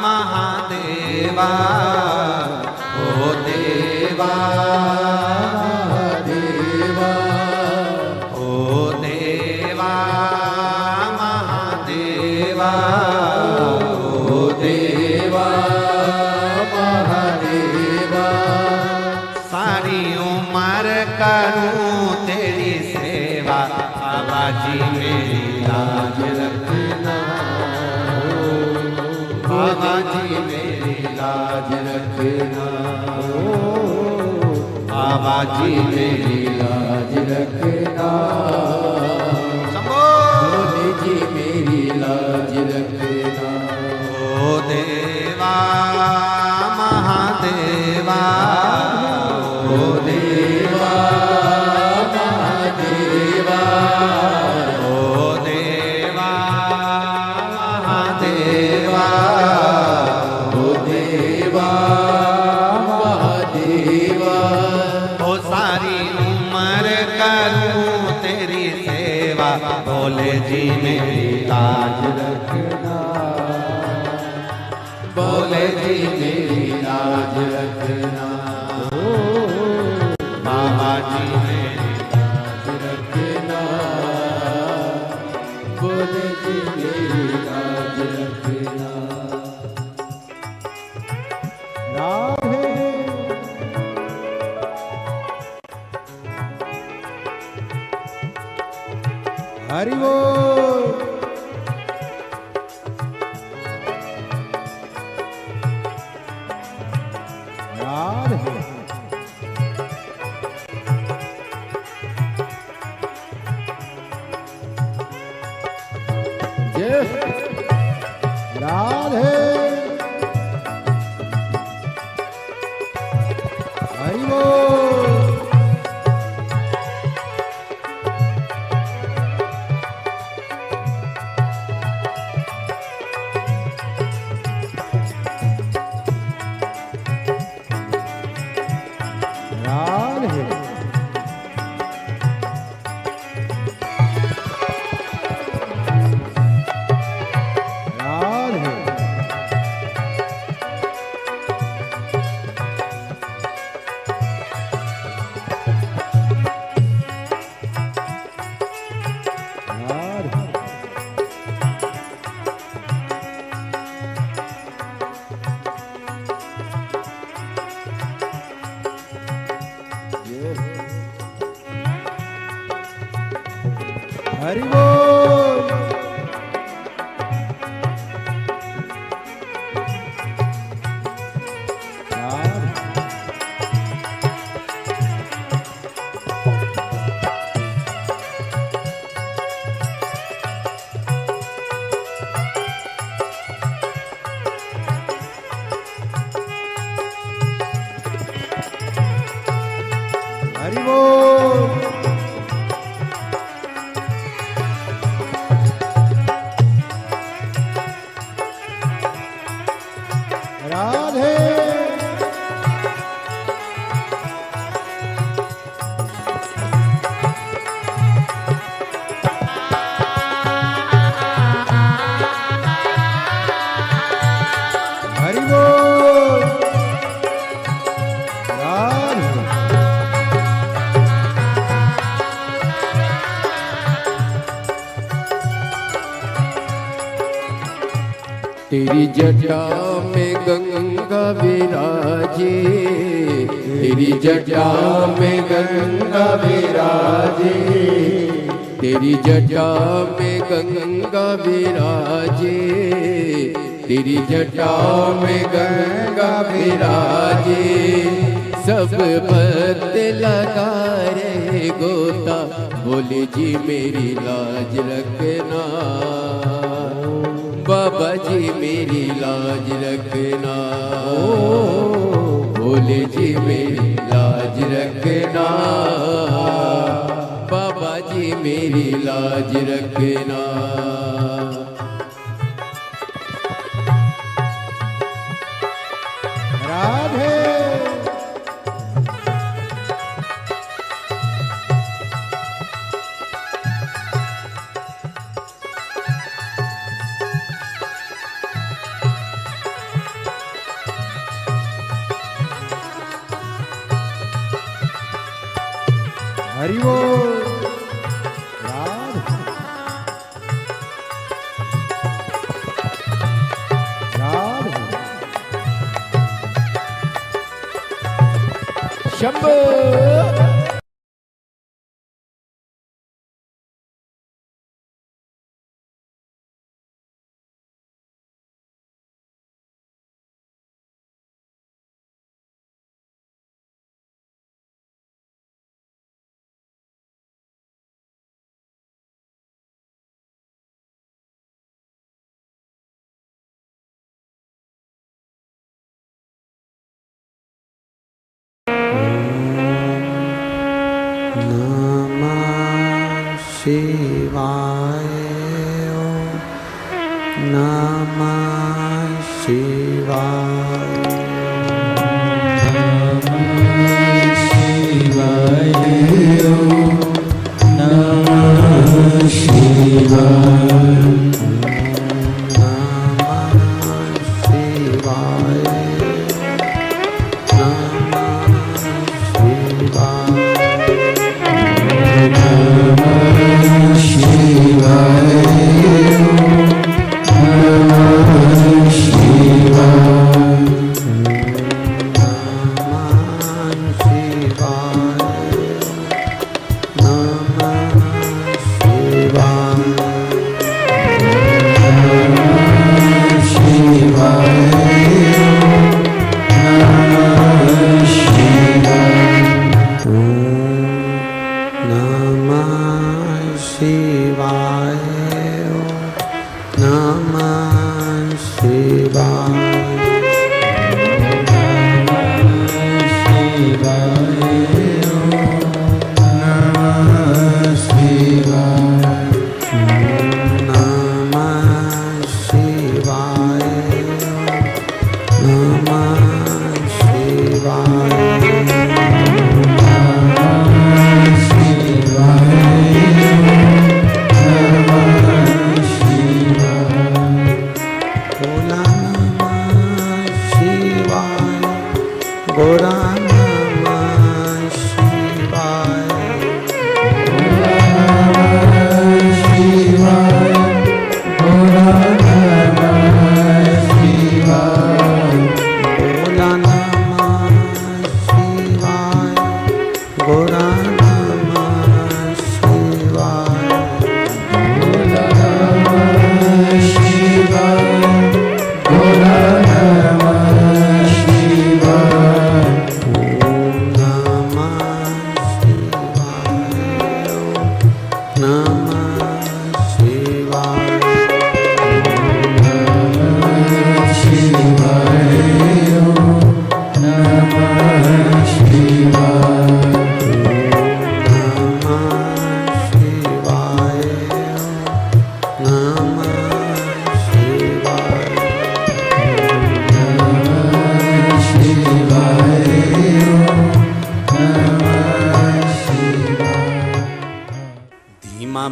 A: महादेवा, ओ देवा महादेवा, ओ देवा महादेवा, ओ देवा महादेवा। सारी उम्र करूं तेरी सेवा, बाबा जी मेरी लाज रखना, बाबा जी मेरी लाज रखना, बाबा जी मेरी लाज रखना, भोले जी मेरी लाज रखना। ओ देवा महादेवा, ओ देवा महादेवा, ओ देवा महादेवा, ओ देवा महादेवा। ओ सारी उम्र करूं तेरी सेवा, भोले जी मेरी लाज रखना, भोले जी मेरी लाज रखना, बाबा जी मेरी लाज रखना, भोले जी मेरी लाज रखना। राधे हरि बोल। राधे जय राधे हरि बोल। राधे राधे हरि बोल। राधे
B: तेरी जटा में गंगा विराजे, तेरी जटा में गंगा विराजे, तेरी जटा में गंगा विराजे, तेरी जटा में गंगा विराजे। सब भक्त लगा रहे गोता, बोले जी मेरी लाज रखना, बाबा जी मेरी लाज रखना, बोले जी मेरी लाज रखना, बाबा जी मेरी लाज रखना। राधे हरि बोल। राधे राधे शंभो।
A: नमः शिवाय, नमः शिवाय,
B: नमः शिवाय, नमः शिवाय,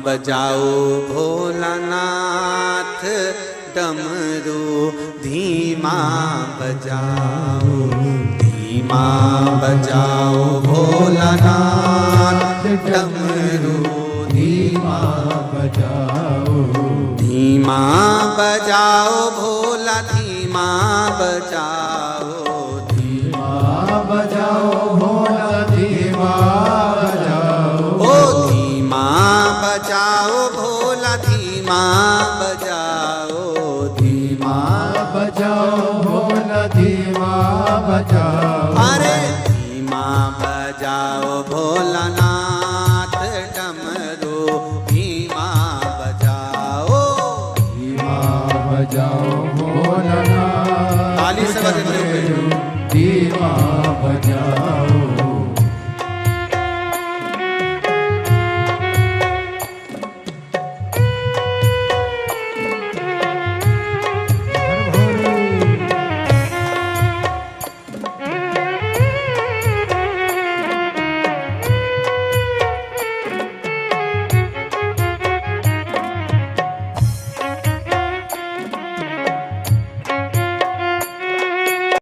A: बजाओ भोलानाथ डमरू धीमा बजाओ, धीमा बजाओ भोलानाथ डमरू धीमा बजाओ, धीमा बजाओ भोला
C: बजाओ
B: धीमा बजाओ भोला धीमा बजाओ
C: ओ धीमा बजाओ भोला धीमा बजाओ